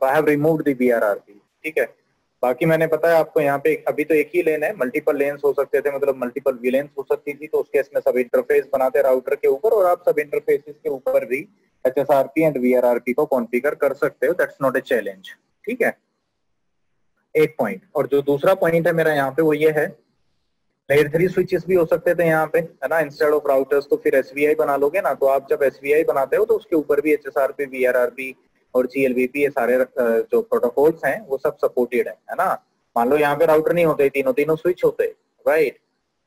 I have removed the VRRP, ठीक है। बाकी मैंने बताया आपको यहाँ पे अभी तो एक ही लेन है, मल्टीपल लेन्स हो सकते थे, मतलब मल्टीपल वीलेंस हो सकती थी, तो उस केस में सब इंटरफेस बनाते राउटर के ऊपर और आप सब इंटरफेसेस के ऊपर भी HSRP एंड VRRP को कॉन्फ़िगर कर सकते हो, दैट्स नॉट ए चैलेंज, ठीक है। एक पॉइंट। और जो दूसरा पॉइंट है मेरा यहाँ पे वो ये है, लेयर 3 स्विचेस भी हो सकते थे यहाँ पे, है ना, इंस्टेड ऑफ राउटर्स, तो फिर SVI बना लोगे ना, तो आप जब SVI बनाते हो तो उसके ऊपर भी HSRP, VRRP और GLVP ये सारे जो प्रोटोकॉल्स हैं वो सब सपोर्टेड है ना। मान लो यहाँ पे राउटर नहीं होते, तीनों स्विच होते, राइट,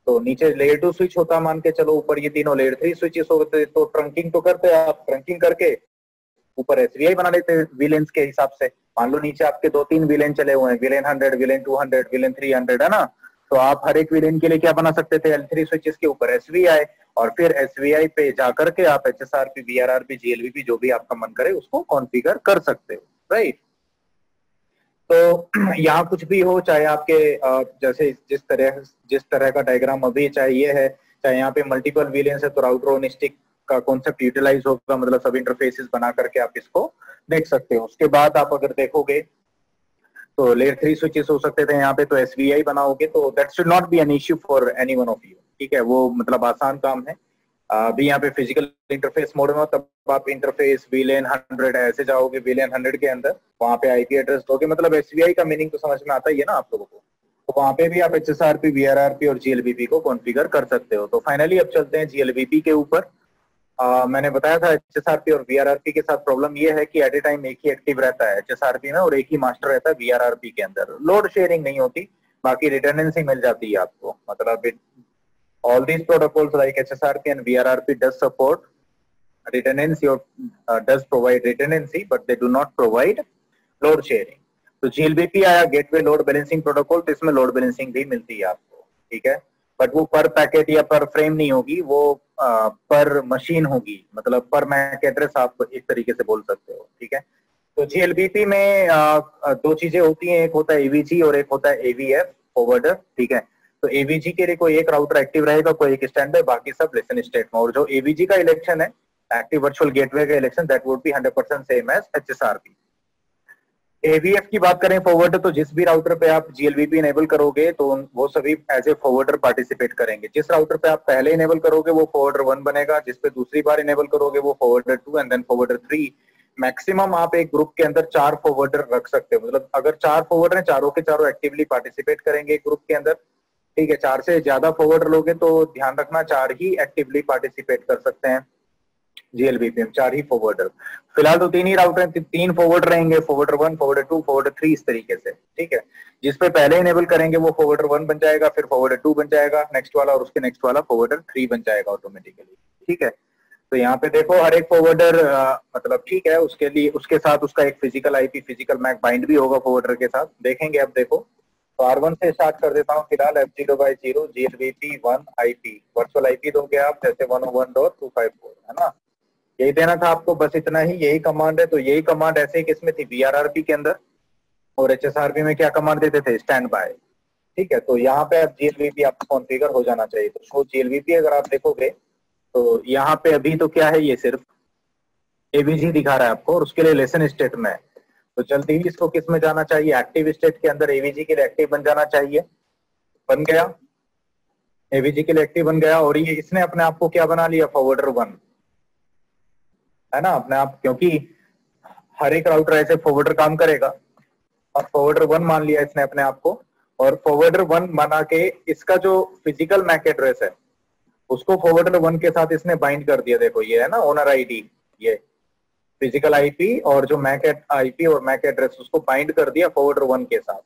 तो नीचे लेयर 2 स्विच होता मान के चलो, ऊपर ये तीनों लेयर 3 स्विचेस होते, तो ट्रंकिंग तो करते आप, ट्रंकिंग करके ऊपर SVI बना लेते वीलेंस के हिसाब से। मान लो नीचे आपके 2-3 वीलेन चले हुए हैं, वीलेन 100, वीलेन 200, वीलेन 300, है ना, तो आप हर एक वीलेन के लिए क्या बना सकते थे, L3 स्विचेस के ऊपर SVI, और फिर SVI पे जाकर के आप HSRP, VRRP, GLVP जो भी आपका मन करे उसको कॉन्फ़िगर कर सकते हो, राइट। तो यहाँ कुछ भी हो, चाहे आपके जैसे जिस तरह का डायग्राम अभी, चाहे ये है, चाहे यहाँ पे मल्टीपल वीलेंस है, तो राउटर ऑन स्टिक का कॉन्सेप्ट यूटिलाइज होगा, मतलब सब इंटरफेसेस बना करके आप इसको देख सकते हो। उसके बाद आप अगर देखोगे तो लेयर 3 स्विचेस हो सकते थे यहाँ पे, तो SVI बनाओगे तो that should not be an issue for any one of you, ठीक है, वो मतलब आसान काम है। अभी यहाँ पे फिजिकल इंटरफेस मोड में हो, तब आप इंटरफेस VLAN 100 ऐसे जाओगे, VLAN 100 के अंदर वहाँ पे IP एड्रेस दोगे, मतलब SVI का मीनिंग तो समझ में आता ही है ना आप लोगों को, तो वहाँ पे भी आप HSRP, VRRP और GLVP को कॉन्फ़िगर कर सकते हो। तो फाइनली अब चलते हैं GLVP के ऊपर। मैंने बताया था HSRP और VRRP के साथ प्रॉब्लम ये है कि एट ए टाइम एक ही एक्टिव रहता है HSRP में और एक ही मास्टर रहता है VRRP के अंदर, लोड शेयरिंग नहीं होती, बाकी रिडंडेंसी मिल जाती है आपको, मतलब all these protocols like HSRP and VRRP does support redundancy or does provide redundancy, but they do not provide load sharing। तो GLBP आया, गेटवे लोड बैलेंसिंग प्रोटोकॉल, तो इसमें लोड बैलेंसिंग भी मिलती है आपको, ठीक है, बट वो पर पैकेट या पर फ्रेम नहीं होगी, वो पर मशीन होगी, मतलब पर मैक एड्रेस आप एक तरीके से बोल सकते हो, ठीक है। तो GLBP में दो चीजें होती हैं, एक होता है AVG और एक होता है AVF फॉरवर्डर, ठीक है। तो AVG के लिए कोई एक राउटर एक्टिव रहेगा, कोई एक स्टैंड बाय, बाकी सब लिसन स्टेट में, और जो AVG का इलेक्शन है, एक्टिव वर्चुअल गेटवे का election, that would be 100% same as HSRP। AVF की बात करें फॉरवर्डर, तो जिस भी राउटर पे आप GLVP इनेबल करोगे तो वो सभी एज ए फॉरवर्डर पार्टिसिपेट करेंगे। जिस राउटर पे आप पहले इनेबल करोगे वो फॉरवर्डर 1 बनेगा, जिस पे दूसरी बार इनेबल करोगे वो forwarder 2 and then forwarder 3। Maximum आप एक ग्रुप के अंदर 4 फॉरवर्डर रख सकते हो, मतलब अगर 4 फॉरवर्डर हैं, चारों के चारों एक्टिवली पार्टिसिपेट करेंगे ग्रुप के अंदर, ठीक है। 4 से ज्यादा फॉरवर्डर लोगे तो ध्यान रखना 4 ही एक्टिवली पार्टिसिपेट कर सकते हैं GLVP में, 4 ही फॉरवर्डर। फिलहाल तो 3 ही राउटर, 3 फॉरवर्डर रहेंगे, फॉरवर्डर 1, फॉरवर्डर 2, फॉरवर्डर 3, इस तरीके से, ठीक है। जिस पे पहले इनेबल करेंगे वो फॉरवर्डर 1 बन जाएगा, फिर फॉरवर्डर 2 बन जाएगा नेक्स्ट वाला, और उसके नेक्स्ट वाला फॉरवर्डर 3 बन जाएगा ऑटोमेटिकली, ठीक है। तो यहाँ पे देखो हर एक फॉरवर्डर मतलब ठीक है, उसके लिए उसके साथ उसका एक physical IP, physical mac bind भी होगा फॉरवर्डर के साथ, देखेंगे अब। देखो तो R1 से स्टार्ट कर देता हूँ फिलहाल, F0/0 GLVP 1 IP, virtual IP दोगे आप, जैसे 101.254, है ना, यही देना था आपको, बस इतना ही, यही कमांड है। तो यही कमांड ऐसे ही किसमें थी, VRRP के अंदर, और HSRP में क्या कमांड देते थे, स्टैंड बाय, ठीक है। तो यहाँ पे अब GLVP आपको कॉन्फ़िगर हो जाना चाहिए। तो शो GLVP अगर आप देखोगे तो यहाँ पे अभी तो क्या है, ये सिर्फ AVG दिखा रहा है आपको, और उसके लिए लेसन स्टेट में है। तो जल्दी ही इसको किस में जाना चाहिए, एक्टिव स्टेट के अंदर AVG के लिए एक्टिव बन जाना चाहिए, बन गया, AVG के लिए एक्टिव बन गया, और ये इसने अपने आप को क्या बना लिया, फॉरवर्डर 1, है ना, अपने आप, क्योंकि हर एक राउटर ऐसे फॉरवर्डर काम करेगा, और फॉरवर्डर 1 मान लिया इसने अपने आप को, और फॉरवर्डर 1 बना के इसका जो फिजिकल मैक एड्रेस है उसको फॉरवर्डर 1 के साथ इसने बाइंड कर दिया। देखो ये है ना ओनर ID, ये फिजिकल IP और जो मैक IP और मैक एड्रेस उसको बाइंड कर दिया फॉरवर्डर 1 के साथ,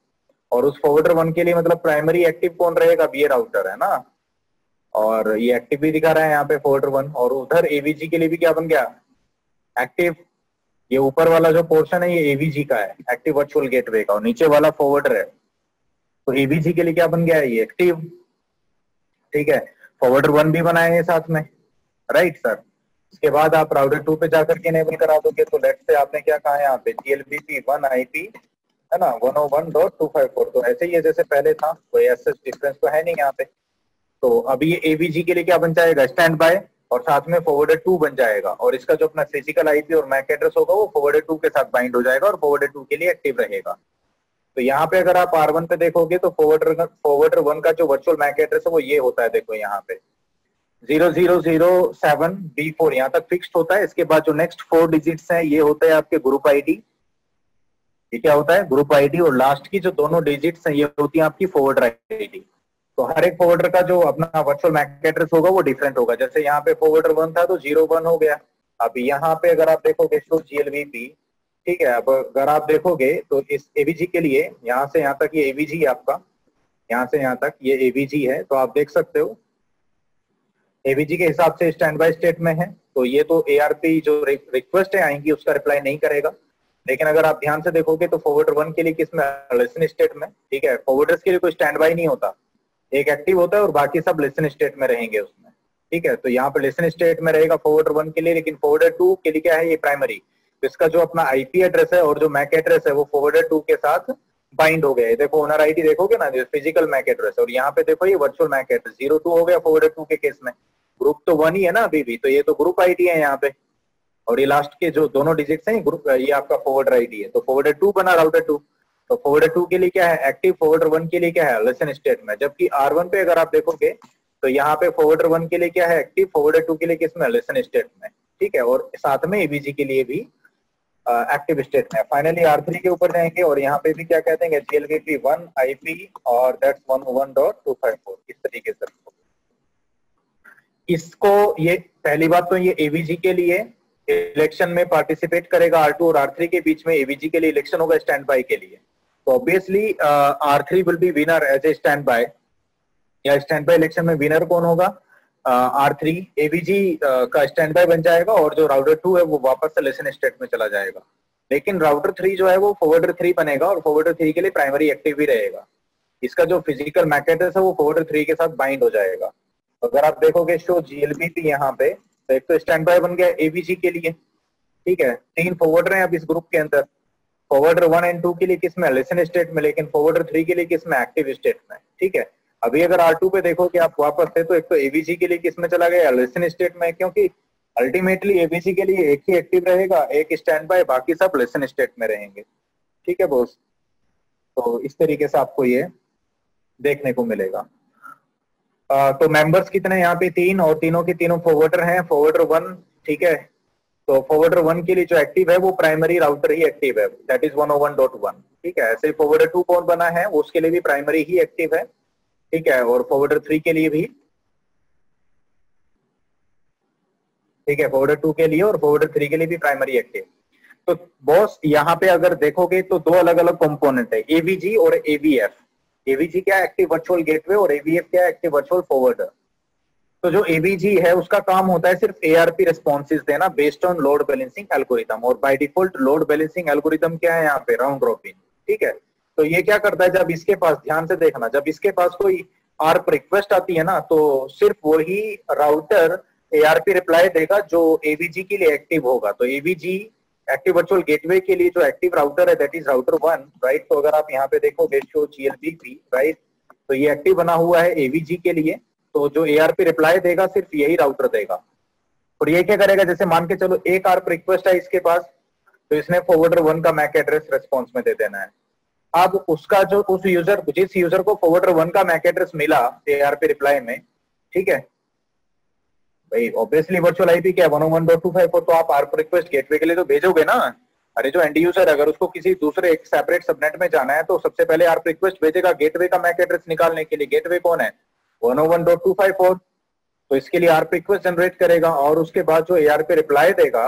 और उस फॉरवर्डर 1 के लिए मतलब प्राइमरी एक्टिव कौन रहेगा, ये राउटर है ना, और ये एक्टिव भी दिखा रहा है यहाँ पे फॉरवर्डर 1, और उधर AVG के लिए भी क्या बन गया, एक्टिव। ये ऊपर वाला जो पोर्शन है ये AVG का है, एक्टिव वर्चुअल गेटवे का, और नीचे वाला फॉरवर्डर है, तो AVG के लिए क्या बन गया है, ये एक्टिव, ठीक है। फॉरवर्डर 1 भी बनाएंगे साथ में, राइट सर। इसके बाद आप राउटर 2 पे जाकर के इनेबल करा दोगे, तो लेट्स से आपने क्या कहा यहाँ पे, GLVP 1 IP, है ना, 101.254, तो ऐसे ही है जैसे पहले था, कोई ऐसा डिफरेंस तो है नहीं यहाँ पे। तो अभी ये AVG के लिए क्या बन जाएगा, स्टैंड बाय, और साथ में फॉरवर्डेड 2 बन जाएगा, और इसका जो अपना फिजिकल आईपी और मैक एड्रेस होगा वो फॉरवर्डेड 2 के साथ बाइंड हो जाएगा और फॉरवर्डेड 2 के लिए एक्टिव रहेगा। तो यहाँ पे अगर आप R1 पे देखोगे तो फॉरवर्डर 1 का जो वर्चुअल मैक एड्रेस है वो ये होता है, देखो यहाँ पे 0007B4 यहाँ तक फिक्स्ड होता है। इसके बाद जो नेक्स्ट 4 डिजिट्स हैं ये होता है आपके ग्रुप आईडी, ये क्या होता है ग्रुप आईडी, और लास्ट की जो दोनों डिजिट्स हैं ये होती है आपकी फॉरवर्डर आईडी। तो हर एक फॉरवर्डर का जो अपना वर्चुअल मैक एड्रेस होगा वो डिफरेंट होगा। जैसे यहाँ पे फॉरवर्डर 1 था तो 01 हो गया। अब यहाँ पे अगर आप देखोगे शो GLVP, ठीक है, अब अगर आप देखोगे तो इस एवीजी के लिए यहाँ से यहाँ तक ये एवीजी है आपका, यहाँ से यहाँ तक ये एवीजी है। तो आप देख सकते हो एवीजी के हिसाब से स्टैंड बाय स्टेट में है, तो ये तो ARP जो रिक्वेस्ट है आएंगी उसका रिप्लाई नहीं करेगा। लेकिन अगर आप ध्यान से देखोगे तो फॉरवर्डर 1 के लिए किसमें लिसन स्टेट में, ठीक है, फॉरवर्डर्स के लिए कोई स्टैंड बाय नहीं होता, एक एक्टिव होता है और बाकी सब लिसन स्टेट में रहेंगे उसमें, ठीक है। तो यहाँ पे लिसन स्टेट में रहेगा फॉरवर्डर 1 के लिए, लेकिन फॉरवर्डर 2 के लिए क्या है ये प्राइमरी, तो इसका जो अपना IP एड्रेस है और जो मैक एड्रेस है वो फॉरवर्डर 2 के साथ बाइंड हो गया है। देखो ओनर आईडी देखोगे ना, फिजिकल मैक एड्रेस, और यहाँ पे देखो ये वर्चुअल मैक एड्रेस 02 हो गया फॉरवर्डर 2 के केस में। ग्रुप तो 1 ही है ना अभी भी, तो ये तो ग्रुप आईडी है यहाँ पे, और ये लास्ट के जो दोनों डिजिट्स हैं ग्रुप, ये आपका फॉरवर्डर आईडी है। तो फॉरवर्डर 2 बना राउटर 2, तो फॉरवर्डर 2 के लिए क्या है एक्टिव, फॉरवर्डर 1 के लिए क्या है लिसन स्टेट में। जबकि R1 पे अगर आप देखोगे तो यहाँ पे फॉरवर्डर 1 के लिए क्या है एक्टिव, फॉरवर्डर 2 के लिए किसमें लिसन स्टेट में, ठीक है, और साथ में AVG के लिए भी एक्टिव स्टेट में। फाइनली R3 के ऊपर जाएंगे और यहाँ पे भी क्या कहते हैं GLVP 1 IP और दैट्स 101.254 इस तरीके से। इसको ये पहली बात तो ये AVG के लिए इलेक्शन में पार्टिसिपेट करेगा, R2 और R3 के बीच में AVG के लिए इलेक्शन होगा स्टैंड बाय के लिए। तो obviously R3 will be winner as a stand by, या स्टैंड बाय इलेक्शन में विनर कौन होगा, R3 AVG का स्टैंड बाय बन जाएगा और जो राउटर 2 है वो वापस से लिसन स्टेट में चला जाएगा। लेकिन राउटर 3 जो है वो फॉरवर्डर 3 बनेगा और फॉरवर्डर 3 के लिए प्राइमरी एक्टिव भी रहेगा। इसका जो फिजिकल मैक एड्रेस है वो फॉरवर्डर 3 के साथ बाइंड हो जाएगा। अगर आप देखोगे शो GLVP यहाँ पे, तो एक तो स्टैंड बाय बन गया AVG के लिए, ठीक है, 3 फॉरवर्डर हैं अब इस ग्रुप के अंदर, फॉरवर्डर 1 एंड 2 के लिए किसमें लिसन स्टेट में, लेकिन फॉरवर्डर 3 के लिए किसमें एक्टिव स्टेट में, ठीक है। अभी अगर R2 पे देखो कि आप वापस थे तो एक तो AVG के लिए किसमें चला गया लिसन स्टेट में, क्योंकि अल्टीमेटली AVG के लिए एक ही एक्टिव रहेगा, एक स्टैंड बाय, बाकी सब लिसन स्टेट में रहेंगे, ठीक है बॉस। तो इस तरीके से आपको ये देखने को मिलेगा। तो मेंबर्स कितने यहाँ पे 3, और तीनों के तीनों फॉरवर्डर हैं, फॉरवर्डर 1, ठीक है। तो फॉरवर्डर 1 के लिए जो एक्टिव है वो प्राइमरी राउटर ही एक्टिव है, दैट इज 101.1, ठीक है। ऐसे फॉरवर्डर 2 कौन बना है उसके लिए भी प्राइमरी ही एक्टिव है, ठीक है, और फॉरवर्डर 3 के लिए भी, ठीक है, फॉरवर्डर 2 के लिए और फॉरवर्डर 3 के लिए भी प्राइमरी एक्टिव। तो बॉस यहाँ पे अगर देखोगे तो दो अलग अलग कंपोनेंट है, AVG और AVF। AVG क्या एक्टिव वर्चुअल गेटवे और AVF क्या एक्टिव वर्चुअल फॉरवर्डर। तो जो AVG है उसका काम होता है सिर्फ ARP रिस्पॉन्सेज देना based on load balancing algorithm, और by default load balancing algorithm क्या है यहाँ पे राउंड रॉबिन, ठीक है। तो ये क्या करता है, जब इसके पास, ध्यान से देखना, जब इसके पास कोई ARP रिक्वेस्ट आती है ना तो सिर्फ वही राउटर ARP रिप्लाई देगा जो AVG के लिए एक्टिव होगा। तो AVG एक्टिव वर्चुअल गेटवे के लिए जो एक्टिव राउटर है दैट इज राउटर 1, राइट। तो अगर आप यहाँ पे देखोगे शो GLVP, राइट, तो ये एक्टिव बना हुआ है AVG के लिए, तो जो ARP रिप्लाई देगा सिर्फ यही राउटर देगा। और ये क्या करेगा, जैसे मान के चलो एक ARP रिक्वेस्ट है इसके पास, तो इसने फॉरवर्डर 1 का मैक एड्रेस रेस्पॉन्स में दे देना है। अब उसका जो उस यूजर, जिस यूजर को फॉरवर्डर 1 का मैक एड्रेस मिला ARP रिप्लाई में, ठीक है भाई, ऑब्वियसली वर्चुअल आईपी क्या है 101.254, तो आप ARP रिक्वेस्ट गेटवे के लिए तो भेजोगे ना। अरे जो एंड यूजर अगर उसको किसी दूसरे एक सेपरेट सबनेट में जाना है तो सबसे पहले ARP रिक्वेस्ट भेजेगा गेटवे का मैक एड्रेस निकालने के लिए। गेटवे कौन है 101.254, तो इसके लिए ARP रिक्वेस्ट जनरेट करेगा और उसके बाद जो ARP रिप्लाई देगा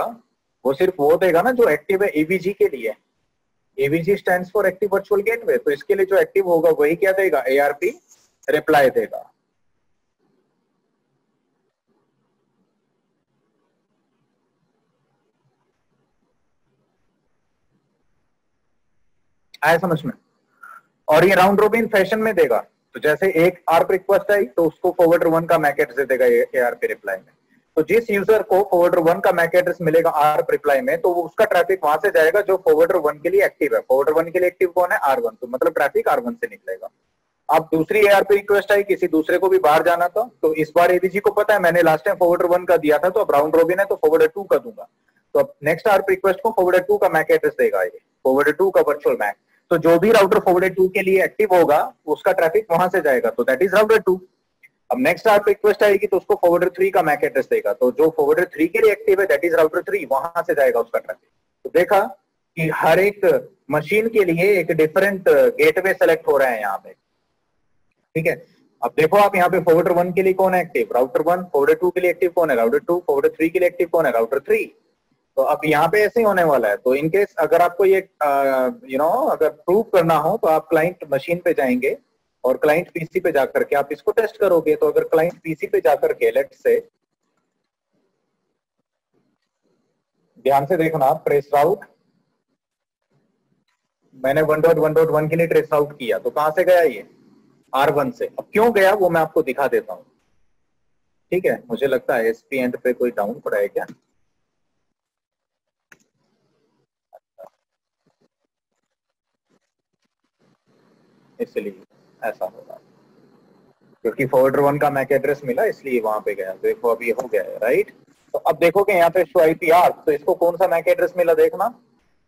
वो सिर्फ वो देगा ना जो एक्टिव है AVG के लिए। AVG stands for active virtual gateway, तो इसके लिए जो एक्टिव होगा वही क्या देगा ARP रिप्लाई देगा। आया समझ में। और ये राउंड रोबिन फैशन में देगा, तो जैसे एक ARP रिक्वेस्ट आई तो उसको फॉरवर्डर 1 का मैक एड्रेस देगा ARP रिप्लाई में। तो जिस यूजर को फॉरवर्डर 1 का मैक एड्रेस मिलेगा ARP रिप्लाई में, तो वो उसका ट्रैफिक वहां से जाएगा जो फॉरवर्डर 1 के लिए एक्टिव है। फॉरवर्डर 1 के लिए एक्टिव कौन है R1, तो मतलब ट्रैफिक R1 से निकलेगा। अब दूसरी एआरपी रिक्वेस्ट आई, किसी दूसरे को भी बाहर जाना था, तो इस बार एबीजी को पता है मैंने लास्ट टाइम फॉरवर्डर 1 का दिया था, तो अब राउंड रोबिन है तो फॉरवर्डर 2 का दूंगा। तो अब नेक्स्ट आरपी रिक्वेस्ट को फॉरवर्डर 2 का मैक एड्रेस देगा, ये फॉरवर्डर 2 का वर्चुअल मैक। तो जो भी राउटर फॉरवर्डर 2 के लिए एक्टिव होगा उसका ट्रैफिक वहां से जाएगा, तो दैट इज राउटर 2। अब नेक्स्ट आरपी रिक्वेस्ट आएगी तो उसको फॉरवर्डर 3 का मैक एड्रेस देगा, तो जो फॉरवर्डर 3 के लिए एक्टिव है दैट इज राउटर 3, वहां से जाएगा उसका ट्रैफिक। तो देखा कि हर एक मशीन के लिए एक डिफरेंट गेटवे सेलेक्ट हो रहा है यहाँ पे, ठीक है। अब देखो आप यहाँ पे फॉरवर्डर 1 के लिए कौन है एक्टिव, राउटर 1, फॉरवर्डर 2 के लिए एक्टिव कौन है, राउटर 2, फॉरवर्डर 3 के लिए एक्टिव कौन है, राउटर 3। तो अब यहाँ पे ऐसे ही होने वाला है। तो इनकेस अगर आपको ये अगर प्रूव करना हो तो आप क्लाइंट मशीन पे जाएंगे और क्लाइंट पीसी पे जाकर के आप इसको टेस्ट करोगे। तो अगर क्लाइंट पीसी पे जाकर के लेट्स से, ध्यान से देखना आप, ट्रेस राउट मैंने 1.1.1 के लिए ट्रेस आउट किया, तो कहां से गया ये, R1 से। अब क्यों गया वो मैं आपको दिखा देता हूं, ठीक है। मुझे लगता है एसपी एंड पे कोई डाउन पड़ा है क्या, इसलिए ऐसा होगा, क्योंकि फॉरवर्डर 1 का मैक एड्रेस मिला इसलिए वहां पे गया। देखो अब ये हो गया है, राइट। तो अब देखोगे यहाँ पे शो आईपी आर्क, तो इसको कौन सा मैक एड्रेस मिला, देखना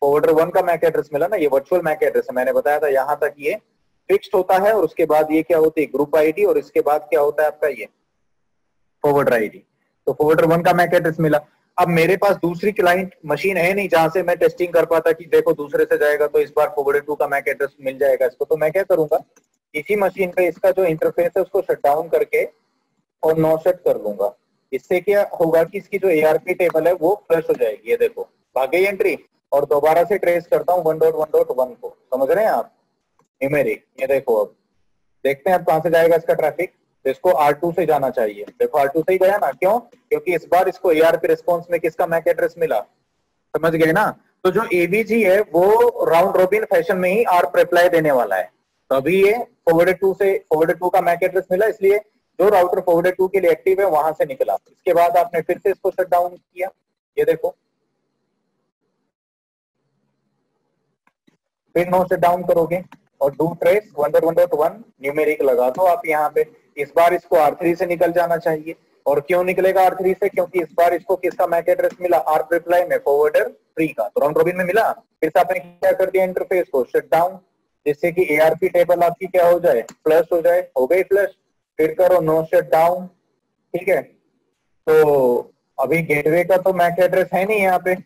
फॉरवर्डर 1 का मैक एड्रेस मिला ना, ये वर्चुअल मैक एड्रेस है। मैंने बताया था यहाँ तक ये फिक्स्ड होता है और उसके बाद ये क्या होती है, ग्रुप आईडी, और इसके बाद क्या होता है आपका ये फॉरवर्डर आईडी। तो फॉरवर्डर 1 का मैक एड्रेस मिला। अब मेरे पास दूसरी क्लाइंट मशीन है नहीं जहां से मैं टेस्टिंग कर पाता कि देखो दूसरे से जाएगा तो इस बार फॉरवर्डर 2 का मैक एड्रेस मिल जाएगा इसको। तो मैं क्या करूंगा, इसी मशीन पे इसका जो इंटरफेस है उसको शट डाउन करके और नो शट कर लूंगा। इससे क्या होगा कि इसकी जो एआरपी टेबल है वो फ्लश हो जाएगी। ये देखो भाग गई एंट्री, और दोबारा से ट्रेस करता हूँ 1.1.1 को, समझ रहे हैं आप न्यूमेरिक। ये देखो अब देखते हैं अब कहां से जाएगा इसका ट्रैफिक। तो इसको R2 से जाना चाहिए, देखो R2 से ही गया ना, क्यों, क्योंकि इस बार इसको एआरपी रिस्पॉन्स में किसका मैक एड्रेस मिला, समझ गए ना। तो जो एबीजी है वो राउंड रोबिन फैशन में ही आर्प रिप्लाई देने वाला है। तो अभी ये फॉरवर्डर 2 का मैक एड्रेस मिला, इसलिए जो राउटर फॉरवर्डर 2 के लिए एक्टिव है वहां से निकला। इसके बाद आपने फिर से इसको शट डाउन किया, ये देखो फिर नो शट डाउन करोगे और डू ट्रेस 1.1.1 न्यूमेरिक लगा दो आप यहाँ पे। इस बार इसको R3 से निकल जाना चाहिए। और क्यों निकलेगा R3 से, क्योंकि इस बार इसको किसका मैक एड्रेस मिला, आर्प रिप्लाई में फॉरवर्डर 3 का, तो राउंड रोबिन में मिला। फिर से आपने क्या कर दिया, इंटरफेस को शट डाउन, जिससे कि एआरपी टेबल आपकी क्या हो जाए, फ्लश हो जाए। हो गई फ्लश, फिर करो नो शट डाउन, ठीक है। तो अभी गेटवे का तो मैक एड्रेस है नहीं यहाँ पे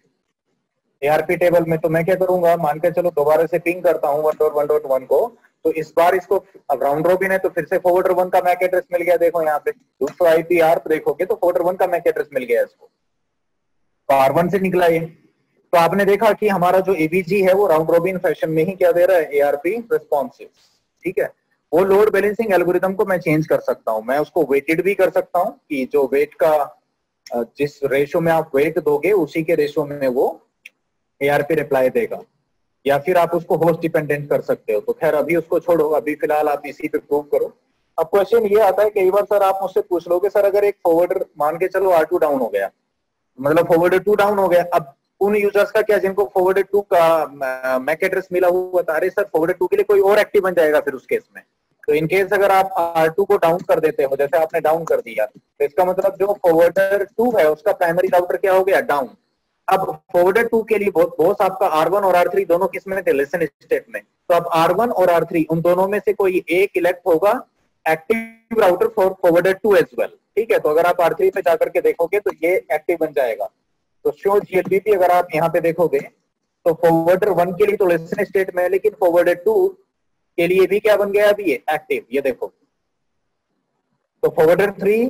एआरपी टेबल में, तो मैं क्या करूंगा, मान के चलो दोबारा से पिंग करता हूँ 1.1.1 को। तो इस बार इसको राउंड रोबिन है तो फिर से फॉरवर्डर 1 का मैक एड्रेस मिल गया। देखो यहाँ पे 200 आईपी आर्प देखोगे तो फॉरवर्डर 1 का मैक एड्रेस मिल गया इसको, तो R1 से निकला ये। तो आपने देखा कि हमारा जो एबीजी है वो राउंड रोबिन फैशन में ही क्या दे रहा है, एआरपी रिस्पॉन्सिव, ठीक है। वो लोड बैलेंसिंग एल्गोरिथम को मैं चेंज कर सकता हूँ, मैं उसको वेटेड भी कर सकता हूँ कि जो वेट का जिस रेशो में आप वेट दोगे उसी के रेशो में वो एआरपी रिप्लाई देगा, या फिर आप उसको होस्ट डिपेंडेंट कर सकते हो। तो खैर अभी उसको छोड़ो, अभी फिलहाल आप इसी पे प्रूव करो। अब क्वेश्चन ये आता है कई बार सर आप मुझसे पूछ लोगे सर अगर एक फॉरवर्डर मान के चलो R2 डाउन हो गया, मतलब फॉरवर्डर 2 डाउन हो गया, अब उन यूजर्स का क्या जिनको फॉरवर्डर 2 का मैक एड्रेस मिला हुआ था, अरे सर फॉरवर्डर 2 के लिए कोई और एक्टिव बन जाएगा फिर उस केस में। तो इन केस अगर आप R2 को डाउन कर देते हो, जैसे आपने डाउन कर दिया, तो इसका मतलब जो फॉरवर्डर 2 है उसका प्राइमरी राउटर क्या हो गया, डाउन। अब फॉरवर्डर 2 के लिए बॉस आपका R1 और R3 दोनों किस में थे, लिसन स्टेट में। तो अब R1 और R3 उन दोनों में से कोई एक इलेक्ट होगा active router for forwarder 2 as well, ठीक है। तो अगर आप R3 पे जाकर के देखोगे तो ये एक्टिव बन जाएगा। तो शो जीएलबीपी अगर आप यहाँ पे देखोगे तो फॉरवर्डर 1 के लिए तो लिसन स्टेट में है, लेकिन फॉरवर्डर 2 के लिए भी क्या बन गया अभी ये एक्टिव, ये देखो। तो फॉरवर्डर 3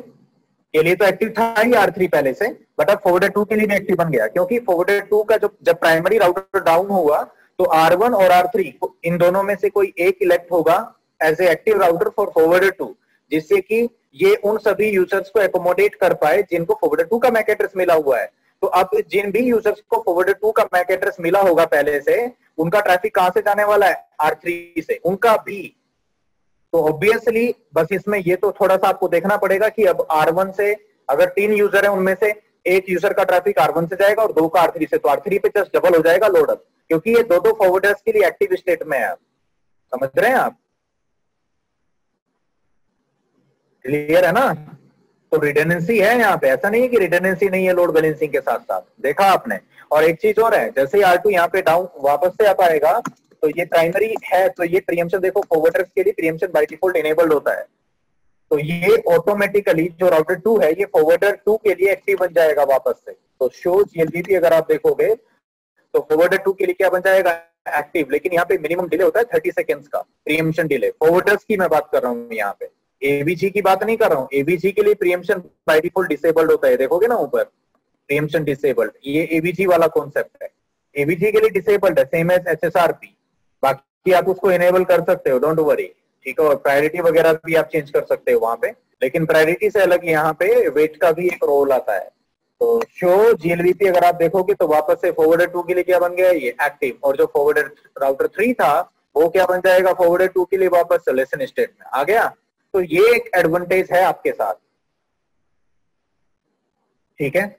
के लिए तो एक्टिव था ही R3 पहले से, बट अब फॉरवर्डर 2 के लिए भी एक्टिव बन गया, क्योंकि फॉरवर्डर 2 का जब प्राइमरी राउटर डाउन हुआ तो R1 और R3 इन दोनों में से कोई एक इलेक्ट होगा as a active router for forwarder 2, जिससे कि ये उन सभी यूजर्स को एकोमोडेट कर पाए जिनको फॉरवर्डर 2 का मैक एड्रेस मिला हुआ है। तो अब जिन भी यूजर्स को फॉरवर्डर 2 का मैक एड्रेस मिला होगा पहले से, उनका ट्रैफिक कहां से जाने वाला है, R3 से, उनका भी। तो ऑब्वियसली बस इसमें ये तो थोड़ा सा आपको देखना पड़ेगा कि अब R1 से अगर 3 यूजर है उनमें से एक यूजर का ट्रैफिक R1 से जाएगा और 2 का R3 से, तो R3 पे जस्ट डबल हो जाएगा लोड अप, क्योंकि ये दो फॉरवर्डर्स के लिए एक्टिव स्टेट में है। समझ रहे हैं आप? क्लियर है ना? तो रिडंडेंसी है यहाँ पे, ऐसा नहीं है कि रिडंडेंसी नहीं है लोड बैलेंसिंग के साथ साथ, देखा आपने। और एक चीज और है, जैसे ही R2 यहाँ पे डाउन वापस से आ पाएगा तो ये प्राइमरी है, तो ये प्रीएम्पशन देखो फॉरवर्डर्स के लिए प्रीएम्पशन बाय डिफॉल्ट इनेबल्ड होता है, तो ये ऑटोमेटिकली जो राउटर 2 है ये फॉरवर्डर 2 के लिए एक्टिव बन जाएगा वापस से। तो शो जीएलबीपी अगर आप देखोगे तो फॉरवर्डर 2 के लिए क्या बन जाएगा, एक्टिव। लेकिन यहाँ पे मिनिमम डिले होता है 30 सेकेंड्स का प्रीएम्पशन डिले, फॉरवर्डर्स की मैं बात कर रहा हूँ यहाँ पे, एबीजी की बात नहीं कर रहा हूँ। एबीजी के लिए प्रीएम्पशन बाय डिफॉल्ट डिसेबल्ड होता है, देखोगे ना ऊपर प्रीएम्पशन डिसेबल्ड, ये एबीजी वाला कॉन्सेप्ट है, एबीजी के लिए डिसेबल्ड है सेम एज एचएसआरपी। बाकी आप उसको इनेबल कर सकते हो, डोंट वरी, ठीक है। और प्रायोरिटी वगैरह भी आप चेंज कर सकते हो वहां पे, लेकिन प्रायोरिटी से अलग यहाँ पे वेट का भी एक रोल आता है। तो शो जीएलबीपी अगर आप देखोगे तो वापस से फॉरवर्डर 2 के लिए क्या बन गया, ये एक्टिव। और जो फॉरवर्डर राउटर 3 था वो क्या बन जाएगा, फॉरवर्डर 2 के लिए वापस से लेसन स्टेट में आ गया। तो ये एक एडवांटेज है आपके साथ, ठीक है।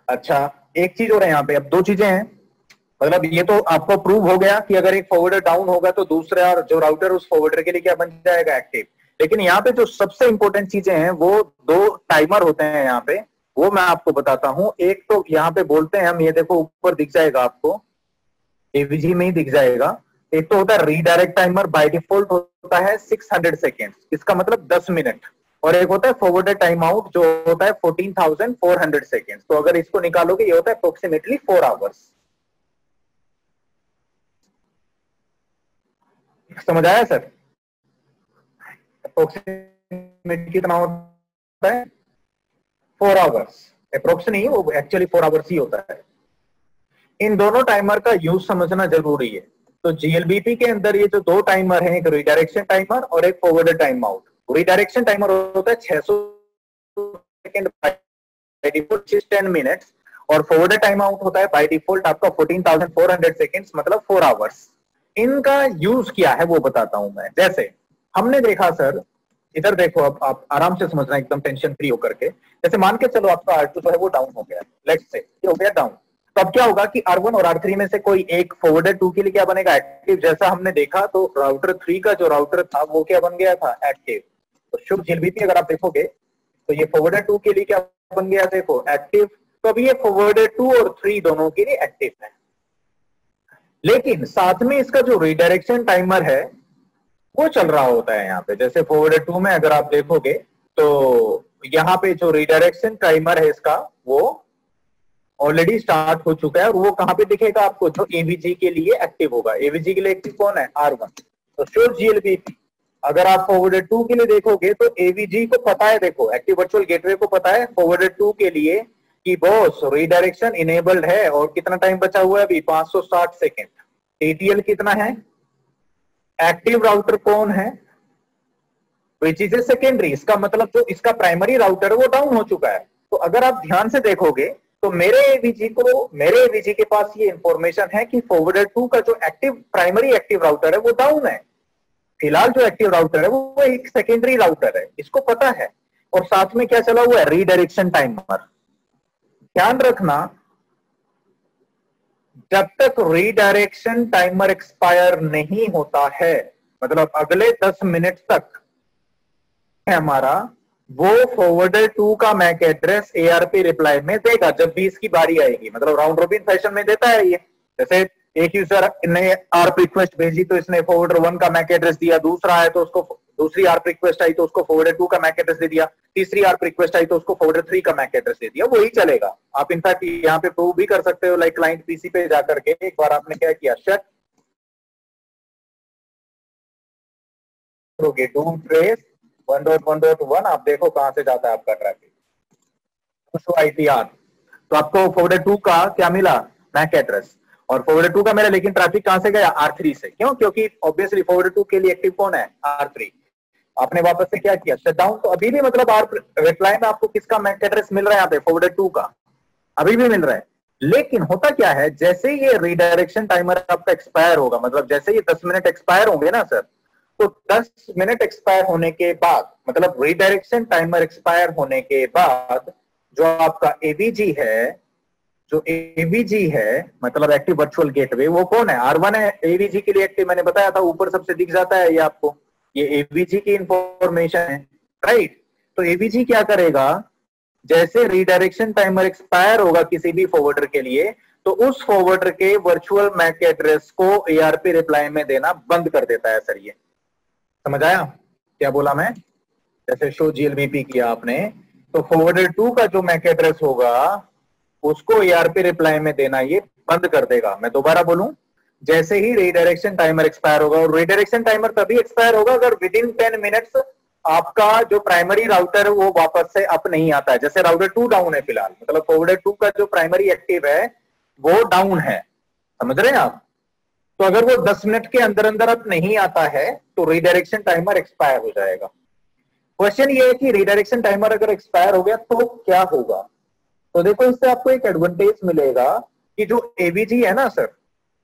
अच्छा एक चीज और है यहाँ पे, अब दो चीजें हैं, मतलब ये तो आपको प्रूव हो गया कि अगर एक फॉरवर्डर डाउन होगा तो दूसरा जो राउटर उस फॉरवर्डर के लिए क्या बन जाएगा, एक्टिव। लेकिन यहाँ पे जो सबसे इंपॉर्टेंट चीजें हैं वो दो टाइमर होते हैं यहाँ पे, वो मैं आपको बताता हूँ। एक तो यहाँ पे बोलते हैं हम, ये देखो ऊपर दिख जाएगा आपको, एवीजी में ही दिख जाएगा। एक तो होता है रीडायरेक्ट टाइमर, बाय डिफॉल्ट होता है 600 सेकेंड, इसका मतलब 10 मिनट। और एक होता है फॉरवर्डर टाइम आउट जो होता है 14,400 सेकेंड। तो अगर इसको निकालोगे ये होता है अप्रोक्सीमेटली 4 आवर्स। समझ आया सर? अप्रोक्सीमेट कितना होता है, 4 आवर्स। अप्रोक्स नहीं, वो एक्चुअली 4 आवर्स ही होता है। इन दोनों टाइमर का यूज समझना जरूरी है। तो जीएलबीपी के अंदर ये जो दो टाइमर हैं, एक रिडायरेक्शन टाइमर और एक forwarder time out. Redirection timer होता है 600 सेकेंड बाय डिफॉल्ट 10 मिनट्स, और फॉरवर्डर टाइम आउट होता है बाय डिफॉल्ट आपका 14,400 सेकेंड्स, मतलब 4 आवर्स। इनका यूज क्या है वो बताता हूं मैं। जैसे हमने देखा सर, इधर देखो, अब आप आराम से समझना एकदम टेंशन फ्री होकर के। जैसे मान के चलो आपका R2 जो है वो डाउन हो गया, लेट्स से ये हो गया डाउन, तो अब क्या होगा कि R1 और R3 में से कोई एक फॉरवर्डर 2 के लिए क्या बनेगा, एक्टिव। जैसा हमने देखा तो राउटर 3 का जो राउटर था वो क्या बन गया था, एक्टिव। तो शुभ जीएलबीपी अगर आप देखोगे तो ये फॉरवर्डर 2 के लिए क्या बन गया, देखो एक्टिव। तो अब ये फॉरवर्डर 2 और 3 दोनों के लिए एक्टिव है। लेकिन साथ में इसका जो रिडायरेक्शन टाइमर है वो चल रहा होता है यहाँ पे। जैसे फॉरवर्डर 2 में अगर आप देखोगे तो यहाँ पे जो रिडायरेक्शन टाइमर है इसका वो ऑलरेडी स्टार्ट हो चुका है, और वो कहाँ पे दिखेगा आपको, जो एवीजी के लिए एक्टिव होगा। एवीजी के लिए एक्टिव कौन है, R1। तो श्योर जीएलबीपी अगर आप फॉरवर्डर 2 के लिए देखोगे तो एवीजी को पता है, देखो एक्टिव वर्चुअल गेटवे को पता है फॉरवर्डर 2 के लिए कि बॉस रिडायरेक्शन इनेबल्ड है, और कितना टाइम बचा हुआ है अभी, 560 सेकेंड। टीटीएल कितना है, एक्टिव राउटर कौन है, विच इज ए सेकेंडरी। इसका मतलब जो इसका प्राइमरी राउटर है वो डाउन हो चुका है। तो अगर आप ध्यान से देखोगे तो मेरे एवीजी के पास ये इंफॉर्मेशन है कि फॉरवर्डर 2 का जो एक्टिव प्राइमरी एक्टिव राउटर है वो डाउन है। फिलहाल जो एक्टिव राउटर है वो एक सेकेंडरी राउटर है, इसको पता है। और साथ में क्या चला हुआ है, रीडायरेक्शन टाइमर। ध्यान रखना, जब तक रीडायरेक्शन टाइमर एक्सपायर नहीं होता है, मतलब अगले 10 मिनट तक हमारा, वो फॉरवर्डर 2 का मैक एड्रेस एआरपी रिप्लाई में देगा जब भी इसकी बारी आएगी। मतलब राउंड रोबिन फैशन में देता है ये। जैसे एक यूजर ने आर्प रिक्वेस्ट भेजी तो इसने फॉरवर्डर 1 का मैक एड्रेस दिया, दूसरा है तो उसको, दूसरी आर्प रिक्वेस्ट आई तो उसको फॉरवर्डर 2 का मैक एड्रेस दे दिया, तीसरी आर्प रिक्वेस्ट आई तो उसको फॉरवर्डर 3 का मैक एड्रेस दे दिया, वही चलेगा। आप इनफैक्ट यहाँ पे प्रूव भी कर सकते हो, लाइक क्लाइंट पीसी पे जाकर के एक बार आपने क्या किया, शट डू ट्रेस 1.1.1, आप देखो कहां से जाता है आपका ट्रैफिक, आईपीआर। तो आपको फॉरवर्डर 2 का क्या मिला, मैक एड्रेस, और फॉरवर्डर 2 का मेरा लेकिन ट्रैफिक कहां से गया, R3 से। क्यों, क्योंकि ऑब्वियसली फॉरवर्डर 2 के लिए एक्टिव कौन है, R3। आपने वापस से क्या किया, शट डाउन। तो अभी भी मतलब आर्प रिप्लाई में आपको किसका मैक एड्रेस मिल रहा है, यहाँ पे फॉरवर्डर 2 का अभी भी मिल रहा है। लेकिन होता क्या है, जैसे ये रिडायरेक्शन टाइमर आपका एक्सपायर होगा, मतलब जैसे ये 10 मिनट एक्सपायर होंगे ना सर, तो 10 मिनट एक्सपायर होने के बाद, मतलब रिडायरेक्शन टाइमर एक्सपायर होने के बाद, जो आपका एवीजी है, जो एवीजी है मतलब एक्टिव वर्चुअल गेटवे, वो कौन है, R1 है एवीजी के लिए एक्टिव। मैंने बताया था ऊपर सबसे दिख जाता है ये आपको, ये एवीजी की इंफॉर्मेशन है, राइट। तो एवीजी क्या करेगा, जैसे रीडायरेक्शन टाइमर एक्सपायर होगा किसी भी फॉरवर्डर के लिए, तो उस फॉरवर्डर के वर्चुअल मैक एड्रेस को एआरपी रिप्लाई में देना बंद कर देता है। सर ये समझ आया क्या बोला मैं? जैसे शो जीएलबीपी किया आपने, तो फॉरवर्डर 2 का जो मैक एड्रेस होगा उसको एआरपी रिप्लाई में देना ये बंद कर देगा। मैं दोबारा बोलूं, जैसे ही रीडायरेक्शन टाइमर एक्सपायर होगा, और रीडायरेक्शन टाइमर तभी एक्सपायर होगा अगर विद इन 10 मिनट्स आपका जो प्राइमरी राउटर है वो वापस से अप नहीं आता है। जैसे राउटर 2 डाउन है फिलहाल, मतलब फॉरवर्डर 2 का जो प्राइमरी एक्टिव है वो डाउन है, समझ रहे हैं आप? तो अगर वो 10 मिनट के अंदर अंदर अप नहीं आता है तो रीडायरेक्शन टाइमर एक्सपायर हो जाएगा। क्वेश्चन ये है कि रीडायरेक्शन टाइमर अगर एक्सपायर हो गया तो क्या होगा? तो देखो, इससे आपको एक एडवांटेज मिलेगा कि जो एवीजी है ना सर,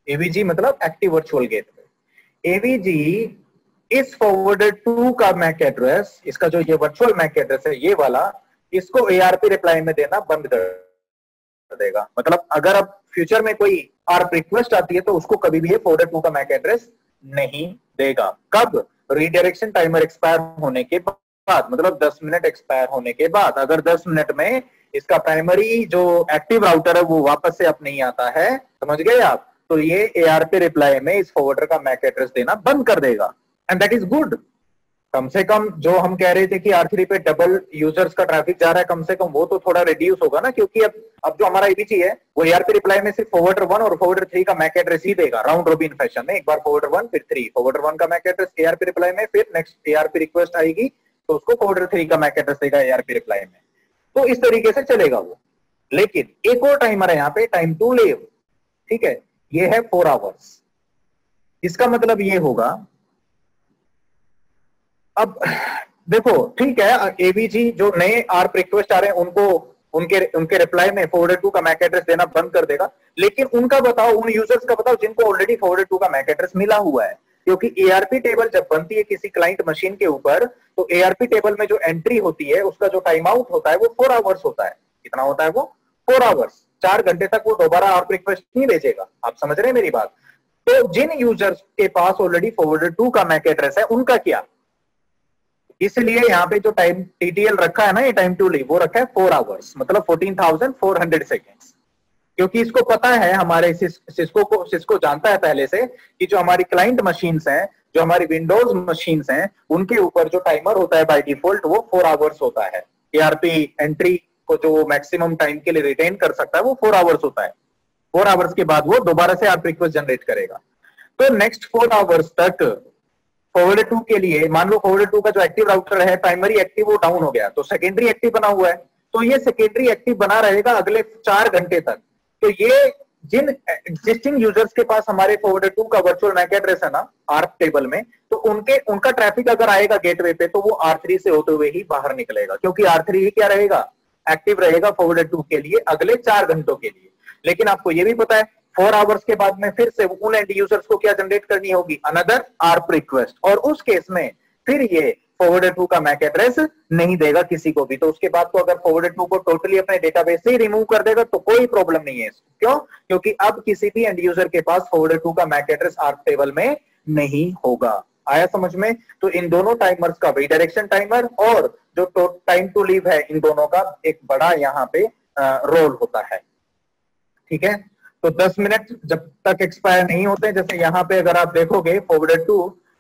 एवीजी मतलब एक्टिव वर्चुअल गेटवे, एवीजी इस फॉरवर्डर 2 का मैक एड्रेस, इसका जो ये वर्चुअल मैक एड्रेस है ये वाला, इसको एआरपी रिप्लाई में देना बंद कर देगा। मतलब अगर अब फ्यूचर में कोई आरप रिक्वेस्ट आती है तो उसको कभी भी ये फॉरवर्डर 2 का मैक एड्रेस नहीं देगा। कब? रीडायरेक्शन टाइमर एक्सपायर होने के बाद, मतलब 10 मिनट एक्सपायर होने के बाद। अगर 10 मिनट में इसका प्राइमरी जो एक्टिव राउटर है वो वापस से अप नहीं आता है, समझ गए आप, तो ये एआरपी रिप्लाई में इस फॉरवर्डर का मैक एड्रेस देना बंद कर देगा। And that is good. कम से कम जो हम कह रहे थे कि R3 पे डबल यूजर्स का ट्रैफिक जा रहा है, कम से कम वो तो थोड़ा रिड्यूस होगा ना, क्योंकि अब जो हमारा एबीजी है वो एआरपी रिप्लाई में सिर्फ फॉरवर्डर 1 और फॉरवर्डर 3 का मैक एड्रेस ही देगा, राउंड रोबिन फैशन में। एक बार फॉरवर्डर 1 फिर 3, फॉरवर्डर 1 का मैक एड्रेस एआरपी रिप्लाई में, फिर नेक्स्ट एआरपी रिक्वेस्ट आएगी तो उसको फॉरवर्डर 3 का मैक एड्रेस देगा एआरपी रिप्लाई में। तो इस तरीके से चलेगा वो। लेकिन एक और टाइमर है यहाँ पे, टाइम टू लीव, ठीक है, ये है 4 आवर्स। इसका मतलब ये होगा, अब देखो ठीक है, एवीजी जो नए आरप रिक्वेस्ट आ रहे हैं उनको उनके रिप्लाई में फॉरवर्डर 2 का मैक एड्रेस देना बंद कर देगा। लेकिन उनका बताओ, उन यूजर्स का बताओ जिनको ऑलरेडी फॉरवर्डर 2 का मैक एड्रेस मिला हुआ है, क्योंकि एआरपी टेबल जब बनती है किसी क्लाइंट मशीन के ऊपर तो एआरपी टेबल में जो एंट्री होती है उसका जो टाइम आउट होता है वो 4 आवर्स होता है। कितना होता है वो? 4 आवर्स। 4 घंटे तक वो दोबारा आरप रिक्वेस्ट नहीं भेजेगा। आप समझ रहे हैं मेरी बात? तो जिन यूजर्स के पास ऑलरेडी फॉरवर्डर 2 का मैक एड्रेस है उनका क्या? इसलिए यहाँ पे जो टाइम टीटीएल रखा है ना, ये टाइम टू लीव, वो रखा है 4 आवर्स, मतलब 14,400 सेकेंड्स। क्योंकि इसको पता है, हमारे सिस्को जानता है पहले से कि जो हमारी क्लाइंट मशीन्स हैं, जो हमारी विंडोज मशीन्स हैं, उनके ऊपर जो टाइमर होता है बाय डिफॉल्ट वो 4 आवर्स होता है। एआरपी एंट्री को जो मैक्सिमम टाइम के लिए रिटेन कर सकता है वो 4 आवर्स होता है। 4 आवर्स के बाद वो दोबारा से आरप रिक्वेस्ट जनरेट करेगा। तो नेक्स्ट 4 आवर्स तक फॉरवर्डर 2 के लिए, मान लो फॉरवर्डर 2 का जो एक्टिव राउटर है प्राइमरी एक्टिव वो डाउन हो गया, तो सेकेंडरी एक्टिव बना हुआ है, तो ये सेकेंडरी एक्टिव बना रहेगा अगले 4 घंटे तक। तो ये जिन एग्जिस्टिंग यूजर्स के पास हमारे फॉरवर्डर 2 का वर्चुअल मैक एड्रेस है ना आरप टेबल में, तो उनका ट्रैफिक अगर आएगा गेटवे पे तो वो R3 से होते हुए ही बाहर निकलेगा, क्योंकि R3 ही क्या रहेगा, एक्टिव रहेगा फॉरवर्डर 2 के लिए अगले 4 घंटों के लिए। लेकिन आपको ये भी पता है 4 आवर्स के बाद में फिर से उन एंड यूजर्स को क्या जनरेट करनी होगी, अनदर आरप रिक्वेस्ट, और उस केस में फिर ये फॉरवर्डर 2 का मैक एड्रेस नहीं देगा किसी को भी। तो उसके बाद तो अगर फॉरवर्डर 2 को टोटली अपने डेटाबेस से ही रिमूव कर देगा तो कोई प्रॉब्लम नहीं है। क्यों? क्योंकि अब किसी भी एंड यूजर के पास फॉरवर्डर 2 का मैक एड्रेस आरप टेबल में नहीं होगा। आया समझ में? तो इन दोनों टाइमर्स का, रीडायरेक्शन टाइमर और जो टाइम टू लीव है, इन दोनों का एक बड़ा यहाँ पे रोल होता है। ठीक है, तो 10 मिनट जब तक एक्सपायर नहीं होते, जैसे यहाँ पे अगर आप देखोगे फॉरवर्डर 2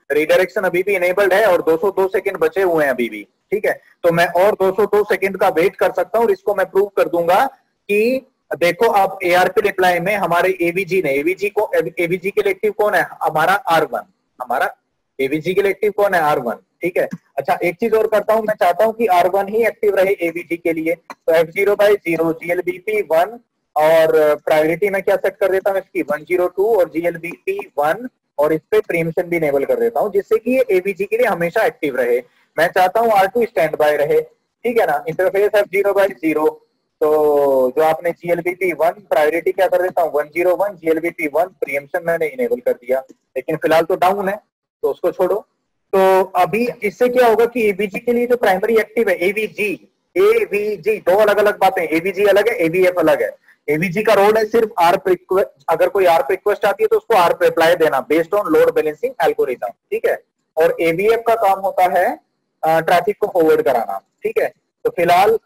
रीडायरेक्शन अभी भी इनेबल्ड है और 202 सेकंड बचे हुए हैं अभी भी। ठीक है, तो मैं और 202 सेकंड का वेट कर सकता हूँ और इसको मैं प्रूव कर दूंगा कि देखो आप एआरपी रिप्लाई में हमारे एवीजी ने, एवीजी के लिए एक्टिव कौन है, हमारा R1, हमारा एवीजी के लिए एक्टिव कौन है, R1। ठीक है, अच्छा एक चीज और करता हूं, मैं चाहता हूं कि R1 ही एक्टिव रहे एवीजी के लिए, तो F0/0 GLBP 1 और प्रायोरिटी में क्या सेट कर देता हूँ इसकी 102 और GLBP 1 और इस पे प्रीएम्पशन भी इनेबल कर देता हूँ, जिससे कि ये एवीजी के लिए हमेशा एक्टिव रहे। मैं चाहता हूँ R2 स्टैंड बाय रहे। ठीक है ना, इंटरफेस F0/0, तो जो आपने GLBP 1 प्रायोरिटी क्या कर देता हूँ 101, GLBP 1 प्रीएम्पशन मैंने इनेबल कर दिया, लेकिन फिलहाल तो डाउन है तो उसको छोड़ो। तो अभी इससे क्या होगा कि एवीजी के लिए जो प्राइमरी एक्टिव है, एवीजी दो अलग अलग बातें, एवीजी अलग है, एवीएफ अलग है। एवीजी का रोल है सिर्फ आरप रिक्वेस्ट, अगर कोई आरप रिक्वेस्ट आती है तो उसको आरप रिप्लाई देना based on load balancing algorithm. ठीक है, और एवीएफ का काम होता है ट्रैफिक को फॉरवर्ड कराना। ठीक है, तो फिलहाल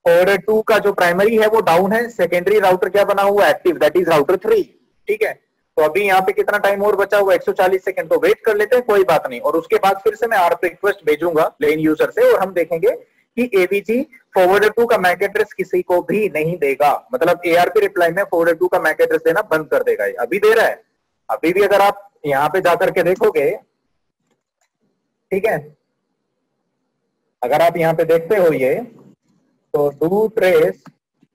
फॉरवर्डर 2 का जो प्राइमरी है वो डाउन है, सेकेंडरी राउटर क्या बना हुआ एक्टिव, दैट इज राउटर 3। ठीक है, तो अभी यहाँ पे कितना टाइम और बचा हुआ 140 सेकंड, तो वेट कर लेते हैं, कोई बात नहीं। और उसके बाद फिर से मैं आरप रिक्वेस्ट भेजूंगा लेन यूजर से और हम देखेंगे कि एवीजी फॉरवर्डर 2 का मैक एड्रेस किसी को भी नहीं देगा, मतलब एआरपी रिप्लाई में फॉरवर्डर 2 का मैक एड्रेस देना बंद कर देगा। अभी दे रहा है, अभी भी अगर आप यहाँ पे जाकर के देखोगे, ठीक है, अगर आप यहाँ पे देखते हो ये, तो डू ट्रेस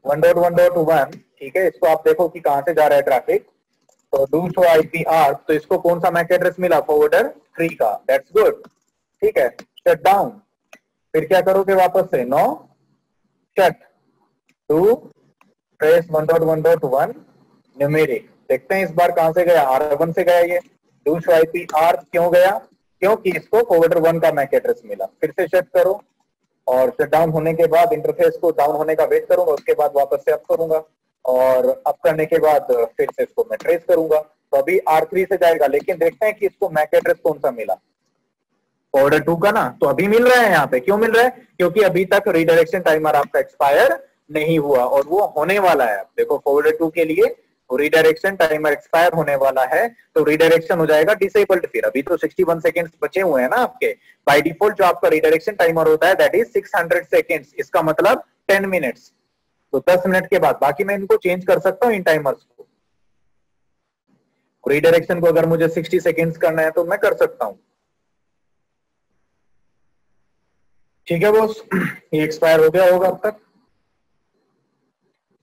1.1.1, ठीक है, इसको आप देखो कि कहां से जा रहा है ट्रैफिक, तो डू शो आईपी आर्क, तो इसको कौन सा मैक एड्रेस मिला, फॉरवर्डर 3 का, दैट्स गुड। ठीक है, शट डाउन, फिर क्या करोगे वापस से, no shut, do trace 1.1.1 numeric, देखते हैं इस बार कहां से गया, R1 से गया ये। डू शो आईपी आर्क क्यों गया, क्योंकि इसको फॉरवर्डर 1 का मैक एड्रेस मिला। फिर से शट करो और शट डाउन होने के बाद इंटरफेस को डाउन होने का वेट करूंगा, उसके बाद वापस से अप करूंगा और अप करने के बाद फिर से इसको मैं ट्रेस करूंगा, तो अभी R3 से जाएगा। लेकिन देखते हैं कि इसको मैक एड्रेस कौन सा मिला, फॉरवर्डर 2 का ना, तो अभी मिल रहा है यहाँ पे। क्यों मिल रहा है, क्योंकि अभी तक रिडायरेक्शन टाइमर आपका एक्सपायर नहीं हुआ और वो होने वाला है। देखो फॉरवर्डर 2 के लिए रिडायरेक्शन टाइमर एक्सपायर होने वाला है, तो रिडायरेक्शन हो जाएगा डिसेबल्ड। फिर अभी तो 61 सेकेंड्स बचे हुए हैं ना आपके, बाय डिफॉल्ट जो आपका रिडायरेक्शन टाइमर होता है दैट इज 600 सेकेंड्स, इसका मतलब 10 मिनट्स, तो 10 मिनट के बाद बाकी मैं इनको चेंज कर सकता हूं इन टाइमर्स को। रिडायरेक्शन को अगर मुझे 60 सेकेंड्स करना है तो मैं कर सकता हूं। ठीक है बॉस, ये एक्सपायर हो गया होगा अब तक,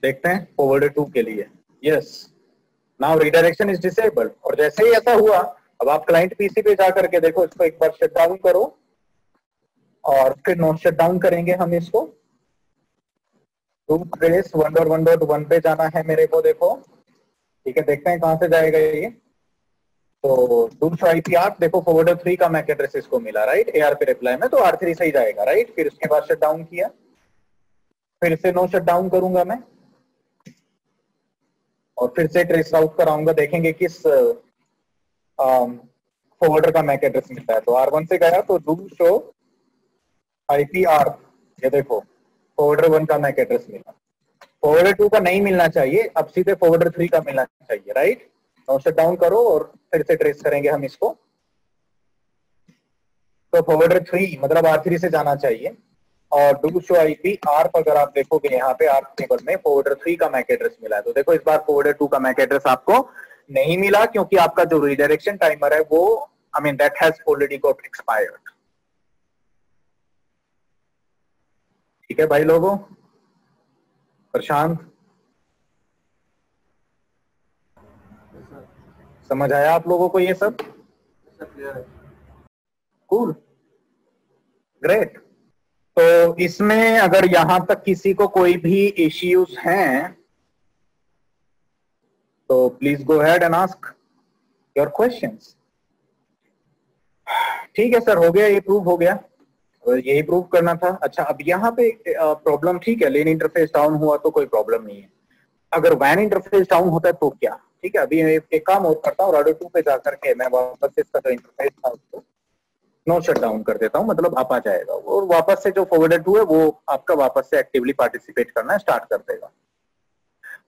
देखते हैं फॉरवर्डर 2 के लिए। Yes, now redirection is disabled, और जैसे ही ऐसा हुआ अब आप क्लाइंट पीसी पे जाकर के देखो, इसको एक बार शट डाउन करो और फिर नॉट शट डाउन करेंगे हम इसको। टू ट्रेस 1.1.1 पे जाना है मेरे को, देखो ठीक है, देखते हैं कहां से जाएगा ये। तो डू शो आईपी आर्क, देखो फॉरवर्डर 3 का मैक एड्रेस इसको मिला, राइट, एआरपी रिप्लाई में, तो R3 से ही जाएगा, राइट। फिर उसके बाद शट डाउन किया, फिर से नो शट डाउन करूंगा मैं और फिर से ट्रेस आउट कराऊंगा, देखेंगे किस फॉरवर्डर का मैक एड्रेस मिलता है। तो R1 से गया तो डू शो आईपी आर्क, ये देखो फॉरवर्डर 1 का मैक एड्रेस मिला, फॉरवर्डर 2 का नहीं मिलना चाहिए, अब सीधे फॉरवर्डर 3 का मिलना चाहिए, राइट। नो शट डाउन करो और फिर से ट्रेस करेंगे हम इसको, तो फॉरवर्डर 3 मतलब R3 से जाना चाहिए। और डू शो आईपी आर्क, अगर आप देखोगे यहाँ पे आर्क टेबल में फॉरवर्डर 3 का मैक एड्रेस मिला है, तो देखो इस बार फॉरवर्डर 2 का मैक एड्रेस आपको नहीं मिला, क्योंकि आपका जो रिडायरेक्शन टाइमर है वो I mean that has already got expired. ठीक है भाई लोगों, प्रशांत समझ आया आप लोगों को ये सब? Cool, great. तो इसमें अगर यहां तक किसी को कोई भी इश्यूज हैं तो please go ahead and ask your questions. ठीक है सर, हो गया, ये प्रूव हो गया, यही प्रूव करना था। अच्छा, अब यहाँ पे प्रॉब्लम, ठीक है, लेन इंटरफेस डाउन हुआ तो कोई प्रॉब्लम नहीं है, अगर वैन इंटरफेस डाउन होता है तो क्या? ठीक है, अभी एक काम और करता हूँ, राउटर 2 पे जाकर के मैं वापस से इसका जो इंटरफेस था उसको नो शट डाउन कर देता हूँ, मतलब आप आ जाएगा और वापस से जो फॉरवर्डर 2 है वो आपका वापस से एक्टिवली पार्टिसिपेट करना स्टार्ट कर देगा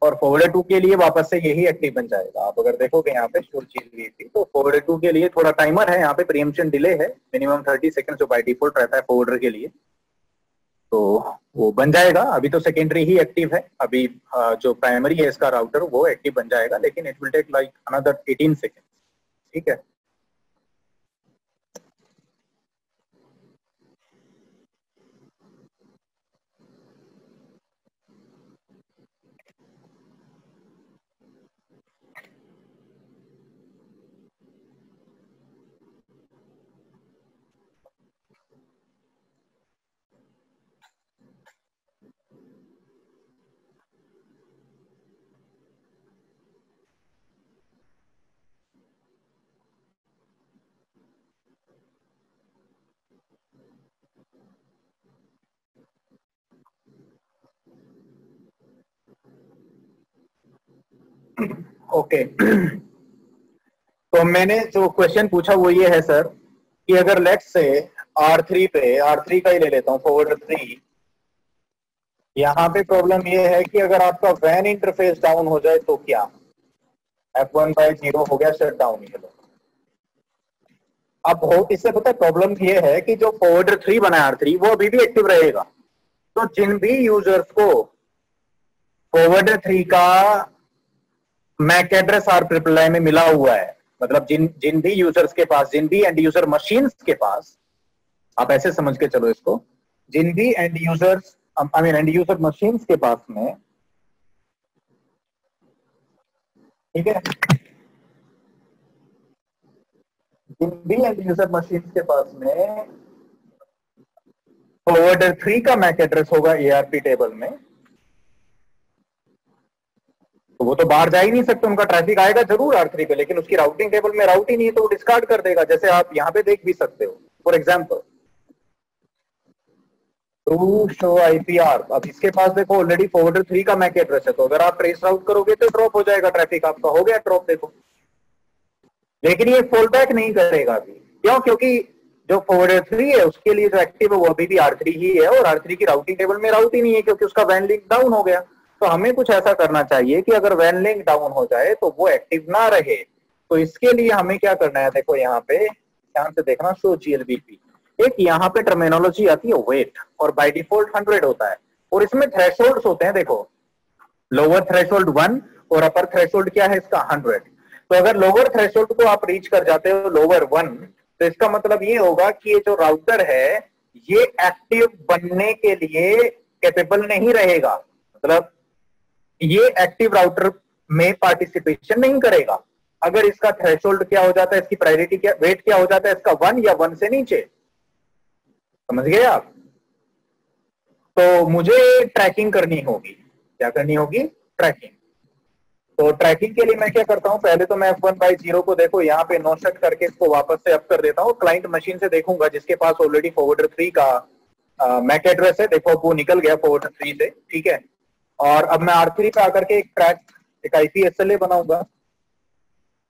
और फॉरवर्डर 2 के लिए वापस से यही एक्टिव बन जाएगा। आप अगर देखोगे यहाँ पे शो चीज हुई थी, तो फॉरवर्डर 2 के लिए थोड़ा टाइमर है यहाँ पे, प्रीएम्पशन डिले है मिनिमम 30 सेकंड जो बाय डिफॉल्ट रहता है फॉरवर्डर के लिए, तो वो बन जाएगा। अभी तो सेकेंडरी ही एक्टिव है, अभी जो प्राइमरी है इसका राउटर वो एक्टिव बन जाएगा, लेकिन it will take like another 18 second. ठीक है, ओके। तो मैंने जो क्वेश्चन पूछा वो ये है सर कि अगर लेट्स से R3 पे, R3 का ही ले लेता हूँ, फॉरवर्डर 3। यहाँ पे प्रॉब्लम ये है कि अगर आपका वैन इंटरफेस डाउन हो जाए तो क्या, F1/0 हो गया शट डाउन, ये लो। अब हो इससे पता है प्रॉब्लम ये है कि जो फॉरवर्डर 3 बना है R3 वो अभी भी एक्टिव रहेगा। तो जिन भी यूजर्स को फॉरवर्डर 3 का मैक एड्रेस R/III में मिला हुआ है, मतलब जिन भी यूजर्स के पास, जिन भी एंड यूजर मशीन्स के पास, आप ऐसे समझ के चलो इसको, जिन भी and users I mean and user machines के पास में, ठीक है, जिन भी एंड यूजर मशीन्स के पास में फॉरवर्डर 3 का मैक एड्रेस होगा ARP टेबल में, तो वो तो बाहर जा ही नहीं सकते, उनका ट्रैफिक आएगा जरूर R3 पे, लेकिन उसकी राउटिंग टेबल में राउट ही नहीं है तो वो डिस्कार्ड कर देगा। जैसे आप यहाँ पे देख भी सकते हो, for example to show IPR, अब इसके पास देखो ऑलरेडी फॉरवर्डर 3 का मैक एड्रेस है, तो अगर आप ट्रेस राउट करोगे तो ड्रॉप हो जाएगा ट्रैफिक, आपका हो गया ड्रॉप, देखो। लेकिन ये फॉल बैक नहीं करेगा अभी, क्यों? क्योंकि जो फॉरवर्डर 3 है उसके लिए जो एक्टिव है वो अभी भी R3 ही है, और R3 की राउटिंग टेबल में राउट ही नहीं है क्योंकि उसका वैन लिंक डाउन हो गया। तो हमें कुछ ऐसा करना चाहिए कि अगर वैन लिंक डाउन हो जाए तो वो एक्टिव ना रहे। तो इसके लिए हमें क्या करना है, देखो यहाँ पे ध्यान से देखना, शो GLBP, एक यहाँ पे टर्मिनोलॉजी आती है वेट, और बाय डिफॉल्ट 100 होता है, और इसमें थ्रेशोल्ड्स होते हैं, देखो लोअर थ्रेशोल्ड 1 और अपर थ्रेशोल्ड क्या है इसका 100। तो अगर लोअर थ्रेशोल्ड को आप रीच कर जाते हो, लोअर 1, तो इसका मतलब ये होगा कि ये जो राउटर है ये एक्टिव बनने के लिए कैपेबल नहीं रहेगा, मतलब ये एक्टिव राउटर में पार्टिसिपेशन नहीं करेगा। अगर इसका थ्रेशोल्ड क्या हो जाता है, इसकी प्रायोरिटी क्या, वेट क्या हो जाता है इसका 1 या 1 से नीचे, समझ गए आप? तो मुझे ट्रैकिंग करनी होगी, क्या करनी होगी, ट्रैकिंग। तो ट्रैकिंग के लिए मैं क्या करता हूं, पहले तो मैं F1/0 को देखो यहाँ पे नो शट करके इसको वापस से अप कर देता हूँ, क्लाइंट मशीन से देखूंगा जिसके पास ऑलरेडी फॉरवर्डर 3 का मैक एड्रेस है, देखो वो निकल गया फॉरवर्डर 3 से, ठीक है। और अब मैं R3 पे आकर के एक ट्रैक, एक IPSLA बनाऊंगा,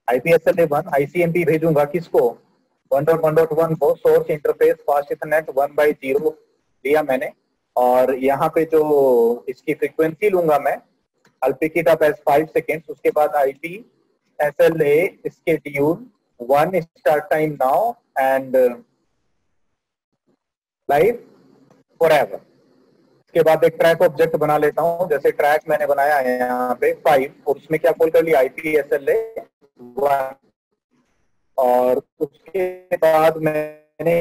IPSLA1 ICMP भेजूंगा किसको, 1.1.1 को, सोर्स इंटरफेस फास्ट इथरनेट 1/0 लिया मैंने, और यहाँ पे जो इसकी फ्रीक्वेंसी लूंगा मैं, I'll pick it up as 5 seconds, उसके बाद IPSLA schedule 1 start time now and live forever। उसके बाद एक ट्रैक ऑब्जेक्ट बना लेता हूँ, जैसे ट्रैक मैंने बनाया है यहाँ पे 5, और उसमें क्या कॉल कर लिया, IPSLA 1, और उसके बाद मैंने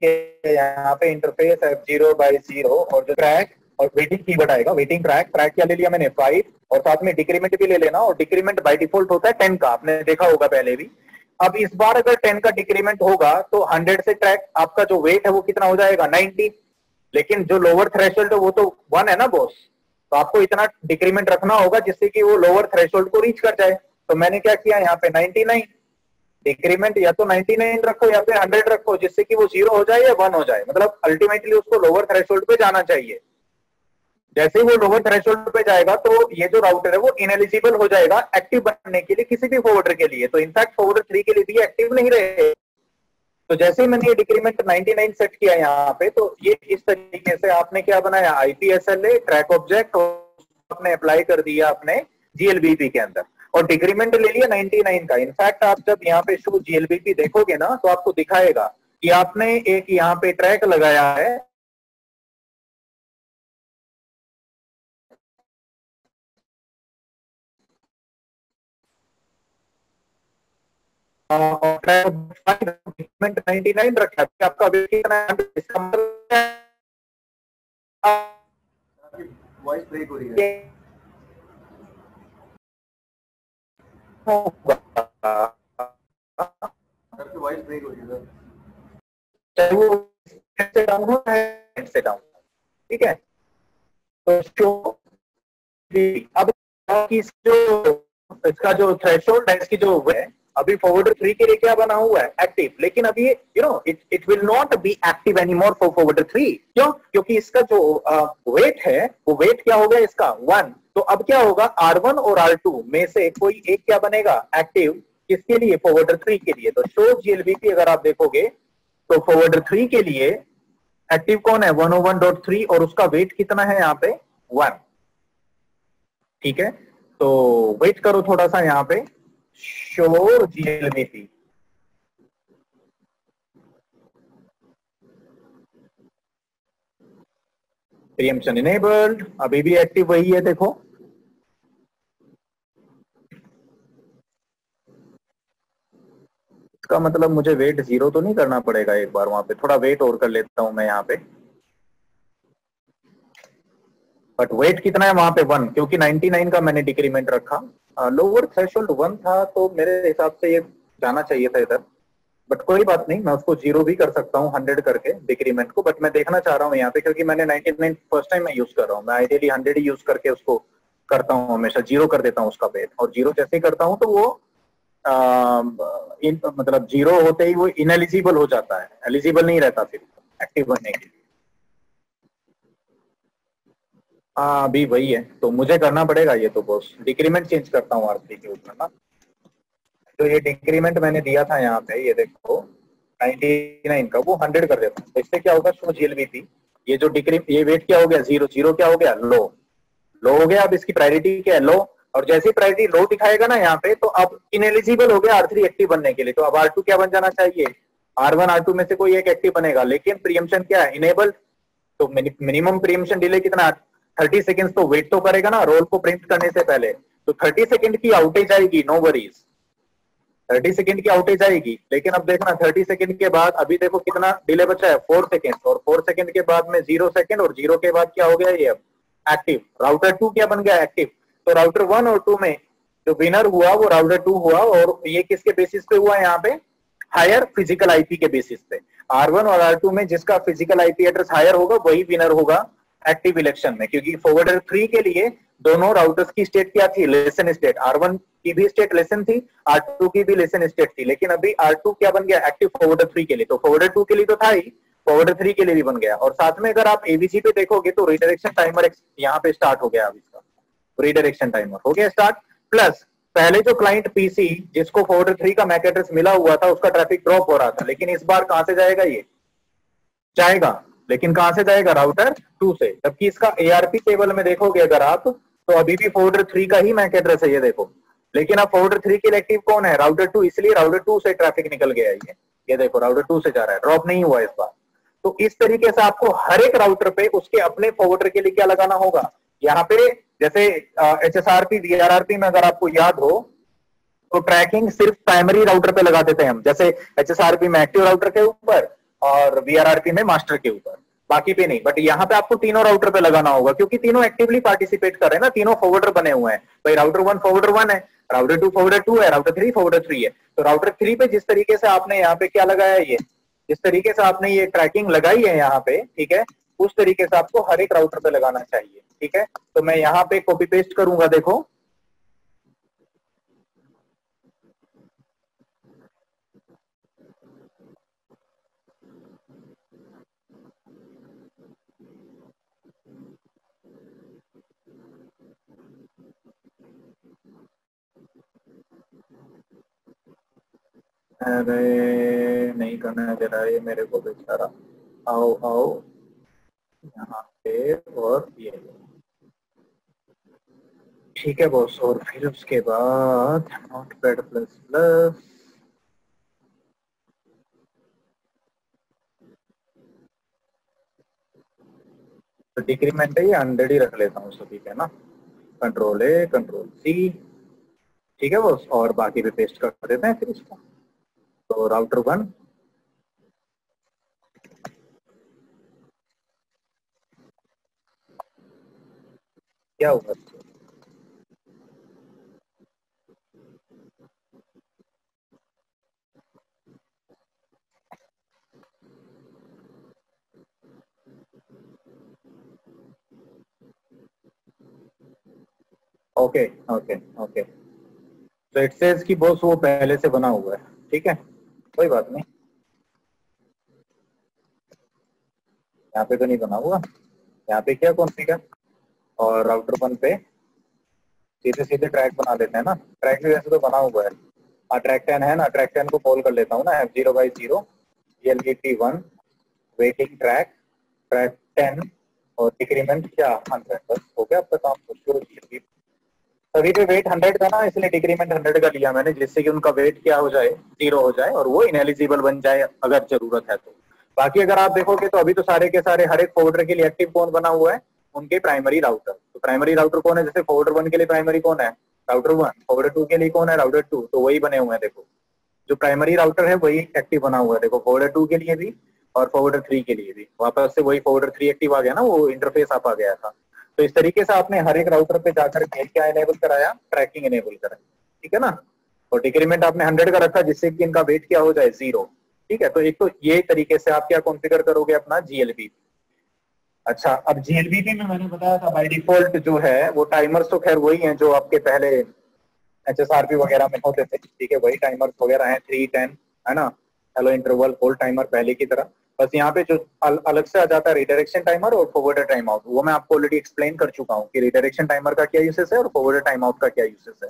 यहाँ पे इंटरफेस F0/0 और जो ट्रैक और वेटिंग कीवर्ड आएगा, वेटिंग ट्रैक, ट्रैक क्या ले लिया मैंने 5, और साथ में डिक्रीमेंट भी ले लेना, और डिक्रीमेंट बाय डिफॉल्ट होता है 10 का, आपने देखा होगा पहले भी। अब इस बार अगर 10 का डिक्रीमेंट होगा तो 100 से ट्रैक आपका जो वेट है वो कितना हो जाएगा, 90, लेकिन जो लोअर थ्रेशोल्ड है वो तो 1 है ना बॉस, तो आपको इतना डिक्रीमेंट रखना होगा जिससे कि वो लोअर थ्रेशोल्ड को रीच कर जाए। तो मैंने क्या किया यहाँ पे 99 डिक्रीमेंट, या तो 99 रखो या फिर 100 रखो, जिससे कि वो 0 हो जाए या 1 हो जाए, मतलब अल्टीमेटली उसको लोअर थ्रेशोल्ड पे जाना चाहिए। जैसे ही वो लोअर थ्रेशोल्ड पे जाएगा तो ये जो राउटर है वो इनएलिजिबल हो जाएगा एक्टिव बनने के लिए किसी भी फॉरवर्डर के लिए, तो इनफैक्ट फॉरवर्डर 3 के लिए भी एक्टिव नहीं रहे। तो जैसे ही मैंने ये डिक्रीमेंट 99 सेट किया यहाँ पे, तो ये इस तरीके से आपने क्या बनाया, IPSLA ट्रैक ऑब्जेक्ट, और आपने अप्लाई कर दिया अपने GLBP के अंदर, और डिक्रीमेंट ले लिया 99 का। इनफैक्ट आप जब यहाँ पे शो GLBP देखोगे ना तो आपको दिखाएगा कि आपने एक यहाँ पे ट्रैक लगाया है, और ट्रैक 99 रखा है, आपका वेट कितना है, इसका मतलब वॉइस ब्रेक हो रही है, वॉइस ब्रेक हो रही है, चाहे वो से डाउन हो चाहे से डाउन, ठीक है। तो शो अब इसका जो थ्रेशोल्ड है, इसकी जो है अभी फॉरवर्डर 3 के लिए क्या बना हुआ है, एक्टिव, लेकिन अभी it will not be active anymore for forwarder 3। क्यों? क्योंकि इसका जो वेट है वो वेट क्या हो गया इसका 1। तो अब क्या होगा, R1 और R2 में से कोई एक क्या बनेगा, एक्टिव, किसके लिए? फॉरवर्डर 3 के लिए। तो शो जीएलबीपी अगर आप देखोगे तो फॉरवर्डर 3 के लिए एक्टिव कौन है? 101.3 और उसका वेट कितना है यहाँ पे? 1। ठीक है, तो वेट करो थोड़ा सा यहाँ पे, शो जीएलबीपी। प्रीएम्पशन इनेबल्ड, अभी भी एक्टिव वही है देखो। इसका मतलब मुझे वेट 0 तो नहीं करना पड़ेगा, एक बार वहां पे थोड़ा वेट और कर लेता हूं मैं यहाँ पे। बट वेट कितना है वहां पे? 1, क्योंकि 99 का मैंने डिक्रीमेंट रखा। लोअर थ्रेशोल्ड 1 था, तो मेरे हिसाब से ये जाना चाहिए था इधर। बट कोई बात नहीं, मैं उसको 0 भी कर सकता हूँ 100 करके डिक्रीमेंट को। बट मैं देखना चाह रहा हूँ यहाँ पे, क्योंकि मैंने 99 फर्स्ट टाइम मैं यूज कर रहा हूँ। मैं आइडियली 100 ही यूज करके उसको करता हूँ हमेशा, 0 कर देता हूँ उसका वेट। और 0 जैसे ही करता हूँ तो वो मतलब 0 होते ही वो इनएलिजिबल हो जाता है, एलिजिबल नहीं रहता फिर एक्टिव बनने के लिए। हाँ अभी वही है, तो मुझे करना पड़ेगा ये तो बॉस। डिक्रीमेंट चेंज करता हूँ R3 के ऊपर ना। तो ये डिक्रीमेंट मैंने दिया था यहाँ पे, ये देखो 99 का, वो 100 कर देता हूँ। तो इससे क्या होगा? शो जीएलबीपी, ये जो डिक्री, ये वेट क्या हो गया? 0। 0 क्या हो गया? लो। लो हो गया। अब इसकी प्रायोरिटी क्या है? लो। और जैसे ही प्रायोरिटी लो दिखाएगा ना यहाँ पे, तो अब इनएलिजिबल हो गया R3 एक्टिव बनने के लिए। तो अब R2 क्या बन जाना चाहिए? R1 R2 में से कोई एक एक्टिव बनेगा। लेकिन प्रीएम्पशन क्या है? इनेबल्ड। तो मिनिमम प्रीएम्पशन डिले कितना? 30 सेकेंड्स। तो वेट तो करेगा ना रोल को प्रिंट करने से पहले। तो 30 सेकेंड की आउटेज आएगी, नो वरीज। 30 सेकेंड की आउटेज आएगी। लेकिन अब देखना 30 सेकेंड के बाद अभी देखो कितना डिले बचा है? 4 सेकेंड। और 4 सेकेंड के बाद में 0 सेकेंड, और 0 के बाद क्या हो गया? ये अब एक्टिव। राउटर 2 क्या बन गया? एक्टिव। तो राउटर 1 और 2 में जो विनर हुआ वो राउटर 2 हुआ। और ये किसके बेसिस पे हुआ? यहाँ पे हायर फिजिकल आईपी के बेसिस पे। R1 और R2 में जिसका फिजिकल आईपी एड्रेस हायर होगा वही विनर होगा एक्टिव इलेक्शन में। क्योंकि फॉरवर्डर 3 के लिए दोनों राउटर्स की स्टेट क्या थी? Lesson state. R1 की भी स्टेट लेसन थी, R2 की भी लेसन स्टेट थी। लेकिन अभी R2 क्या बन गया? एक्टिव फॉरवर्डर 3 के लिए। तो फॉरवर्डर 2 के लिए तो था ही, फॉरवर्डर 3 के लिए भी बन गया। और साथ में अगर आप एबीसी पे देखोगे तो रिडायरेक्शन टाइमर यहाँ पे स्टार्ट हो गया। अब इसका रिडायरेक्शन टाइमर हो गया स्टार्ट। प्लस पहले जो क्लाइंट पीसी जिसको फॉरवर्डर 3 का मैक एड्रेस मिला हुआ था उसका ट्रैफिक ड्रॉप हो रहा था। लेकिन इस बार कहां से जाएगा? ये जाएगा, लेकिन कहां से जाएगा? राउटर 2 से। जबकि इसका एआरपी टेबल में देखोगे अगर आप, तो अभी भी फॉरवर्डर 3 का ही मैक एड्रेस है, ये देखो। लेकिन अब फॉरवर्डर 3 के लिए एक्टिव कौन है? राउटर 2। इसलिए राउटर 2 से ट्रैफिक निकल गया है ये देखो राउटर 2 से जा रहा है, ड्रॉप नहीं हुआ इस बार। तो इस तरीके से आपको हर एक राउटर पे उसके अपने फॉरवर्डर के लिए क्या लगाना होगा? यहाँ पे जैसे एचएसआरपी वीआरआरपी में अगर आपको याद हो तो ट्रैकिंग सिर्फ प्राइमरी राउटर पे लगा देते हैं हम, जैसे एचएसआरपी में एक्टिव राउटर के ऊपर और वीआरआरपी में मास्टर के ऊपर, बाकी पे नहीं। बट यहाँ पे आपको तीनों राउटर पे लगाना होगा, क्योंकि तीनों एक्टिवली पार्टिसिपेट कर रहे हैं ना, तीनों फॉरवर्डर बने हुए हैं भाई। राउटर 1 फॉरवर्डर 1 है, राउटर 2 फॉरवर्डर 2 है, राउटर 3 फॉरवर्डर 3 है। तो राउटर 3 पे जिस तरीके से आपने यहाँ पे क्या लगाया है, ये जिस तरीके से आपने ये ट्रैकिंग लगाई है यहाँ पे, ठीक है, उस तरीके से आपको हर एक राउटर पे लगाना चाहिए। ठीक है, तो मैं यहाँ पे कॉपी पेस्ट करूंगा, देखो अरे नहीं करने दे रहा है ये मेरे को बेचारा। आओ आओ यहाँ पे, और ये ठीक है बॉस। और फिर उसके बाद नोटपैड प्लस प्लस, तो डिक्रीमेंट है ये 100 ही रख लेता हूँ सभी पे ना। कंट्रोल ए कंट्रोल सी, ठीक है बॉस। और बाकी पे पेस्ट कर देते हैं फिर इसको। तो राउटर 1 क्या होगा? ओके ओके ओके, तो इट सेज कि बॉस वो पहले से बना हुआ है, ठीक है, कोई बात नहीं। यहाँ पे तो नहीं बना हुआ, यहाँ पे क्या कॉन्फ़िगर, और राउटर 1 पे सीधे सीधे ट्रैक बना देते हैं ना। ट्रैक भी वैसे तो बना हुआ है, ट्रैक 10 है ना, ट्रैक 10 को कॉल कर लेता हूँ ना, F0/0 GLVP1 waiting track, track 10 और डिक्रीमेंट क्या 100, बस हो गया आपका काम। तो शुरू GLV सभी पे वेट 100 का ना, इसलिए डिक्रीमेंट 100 का लिया मैंने, जिससे कि उनका वेट क्या हो जाए, 0 हो जाए और वो इनएलिजिबल बन जाए अगर जरूरत है तो। बाकी अगर आप देखोगे तो अभी तो सारे के सारे हर एक फोल्डर के लिए एक्टिव कौन बना हुआ है, उनके प्राइमरी राउटर। तो प्राइमरी राउटर कौन है, जैसे फोल्डर 1 के लिए प्राइमरी कौन है, राउटर 1, फोल्डर 2 के लिए कौन है, राउटर 2, तो वही बने हुए हैं। देखो जो प्राइमरी राउटर है वही एक्टिव बना हुआ है, देखो फोल्डर 2 के लिए भी और फोल्डर 3 के लिए भी, वापस से वही फोल्डर 3 एक्टिव आ गया ना, वो इंटरफेस आप आ गया था। तो इस तरीके से आपने हर एक राउटर पे जाकर के क्या इनेबल कराया, ट्रैकिंग इनेबल कराया, ठीक है ना। और डिक्रीमेंट आपने 100 का रखा, जिससे कि इनका वेट क्या हो जाए, 0, ठीक है। तो एक तो ये तरीके से आप क्या कॉन्फ़िगर करोगे अपना GLB। अच्छा, अब GLB में मैंने बताया था बाय डिफॉल्ट जो है वो टाइमर्स तो खैर वही हैं जो आपके पहले HSRP वगैरह में होते थे, ठीक है, वही टाइमर्स वगैरह हैं, 3, 10 है ना, हेलो इंटरवल, होल्ड टाइमर पहले की तरह। बस यहाँ पे जो अलग से आ जाता है रिडायरेक्शन टाइमर और फॉरवर्डर टाइम आउट, वो मैं आपको ऑलरेडी एक्सप्लेन कर चुका हूँ कि रिडायरेक्शन टाइमर का क्या यूसेस है और फॉरवर्डर टाइम आउट का क्या यूसेस है,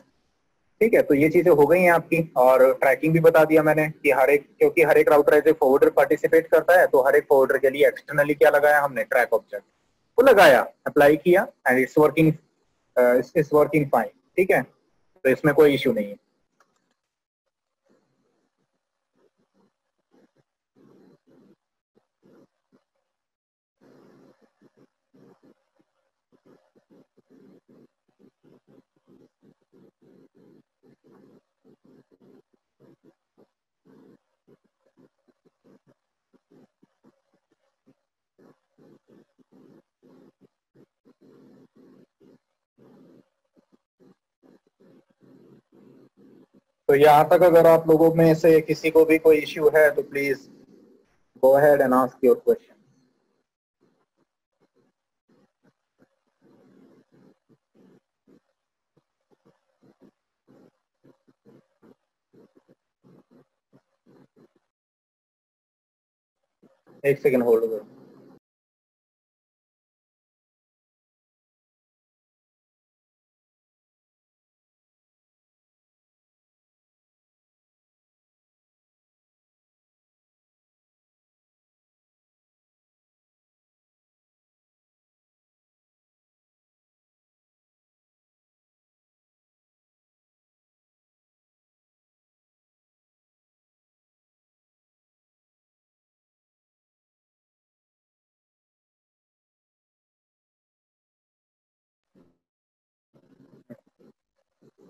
ठीक है। तो ये चीजें हो गई हैं आपकी, और ट्रैकिंग भी बता दिया मैंने कि हर एक, क्योंकि हर एक router as a forwarder participate करता है, तो हर एक फॉरवर्डर के लिए एक्सटर्नली क्या लगाया हमने, ट्रैक ऑब्जेक्ट को लगाया, अप्लाई किया एंड इट्स वर्किंग फाइन, ठीक है। तो इसमें कोई इश्यू नहीं है। तो यहाँ तक अगर आप लोगों में से किसी को भी कोई इश्यू है तो please go ahead and ask your question. एक सेकंड होल्ड करो।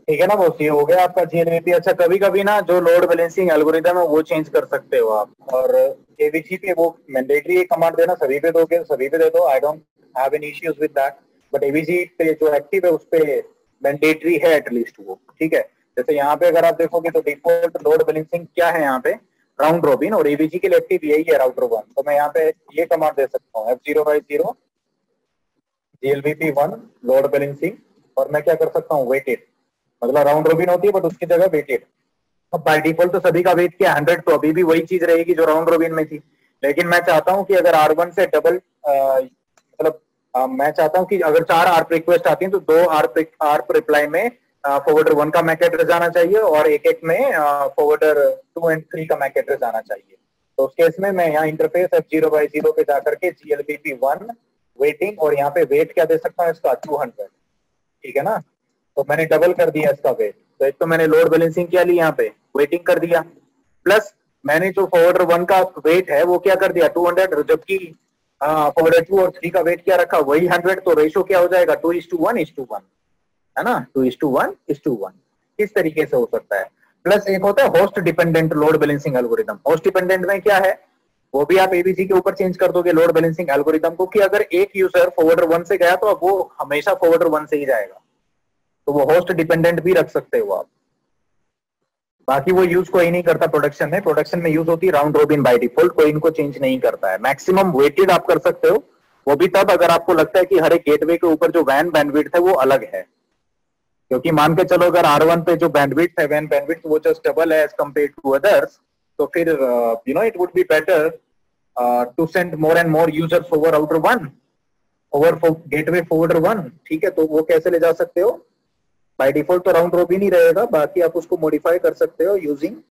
ठीक है ना बॉस, ये हो गया आपका GNMP। अच्छा, कभी कभी ना जो लोड बैलेंसिंग एल्गोरिदम है वो चेंज कर सकते हो आप, और एवीजी पे वो मैंडेटरी कमांड देना, सभी पे दोगे सभी पे दे दो, I don't have any issues with that. But AVG पे जो एक्टिव है उस पे मैंडेटरी है एटलीस्ट वो, ठीक है। जैसे यहाँ पे अगर आप देखोगे तो डिफॉल्ट लोड बैलेंसिंग क्या है यहाँ पे, राउंड रॉबिन, और एवीजी के लिए एक्टिव यही है राउटर 1। तो मैं यहाँ पे ये कमांड दे सकता हूँ F0/0 GLVP1 लोड बैलेंसिंग, और मैं क्या कर सकता हूँ, वेटेड, मतलब राउंड रोबिन होती है बट उसकी जगह वेटेड। अब बाय डिफॉल्ट तो सभी का वेट क्या 100, तो अभी भी वही चीज रहेगी जो राउंड रोबिन में थी। लेकिन मैं चाहता हूं कि अगर R1 से डबल मतलब मैं चाहता हूं कि अगर 4 ARP रिक्वेस्ट आती हैं तो 2 ARP रिप्लाई में फॉरवर्डर 1 का मैक एड्रेस आना चाहिए और एक एक में फॉरवर्डर 2 एंड 3 का मैक एड्रेस आना चाहिए। तो उस केस में मैं यहाँ इंटरफेस F0/0 पे जाकर के GLVP1 वेटिंग, और यहाँ पे वेट क्या दे सकता हूँ इसका, 200, ठीक है ना। तो मैंने डबल कर दिया इसका वेट। तो एक तो मैंने लोड बैलेंसिंग क्या ली, यहाँ पे वेटिंग कर दिया, प्लस मैंने जो फॉरवर्डर 1 का वेट है वो क्या कर दिया, 200, जबकि फॉरवर्डर 2 और 3 का वेट क्या रखा, वही 100। तो रेशो क्या हो जाएगा, 2:1:1, है ना, 2:1:1। इस तरीके से हो सकता है। प्लस एक होता है host dependent load balancing algorithm. Host dependent में क्या है, वो भी आप एबीसी के ऊपर चेंज कर दोगे लोड बैलेंसिंग एल्गोरिदम को, कि अगर एक यूजर फॉरवर्डर 1 से गया तो अब वो हमेशा फॉरवर्डर 1 से ही जाएगा। तो वो होस्ट डिपेंडेंट भी रख सकते हो आप। बाकी वो यूज कोई नहीं करता प्रोडक्शन में, प्रोडक्शन में यूज होती है राउंड रोबिन बाय डिफॉल्ट, कोई इनको चेंज नहीं करता है। मैक्सिमम वेटेड आप कर सकते हो, वो भी तब अगर आपको लगता है कि हर एक गेटवे के ऊपर जो वैन बैंडविड्थ है वो अलग है। क्योंकि मान के चलो अगर R1 पे जो बैंडविड्थ है, वैन बैंडविड्थ, वो जस्ट डबल है एज कंपेयर टू अदर्स, तो फिर it would be better to send more and more users over router 1, over gateway forwarder 1, ठीक है। तो वो कैसे ले जा सकते हो, बाय डिफॉल्ट तो राउंड रॉबिन ही रहेगा, बाकी आप उसको मॉडिफाई कर सकते हो यूजिंग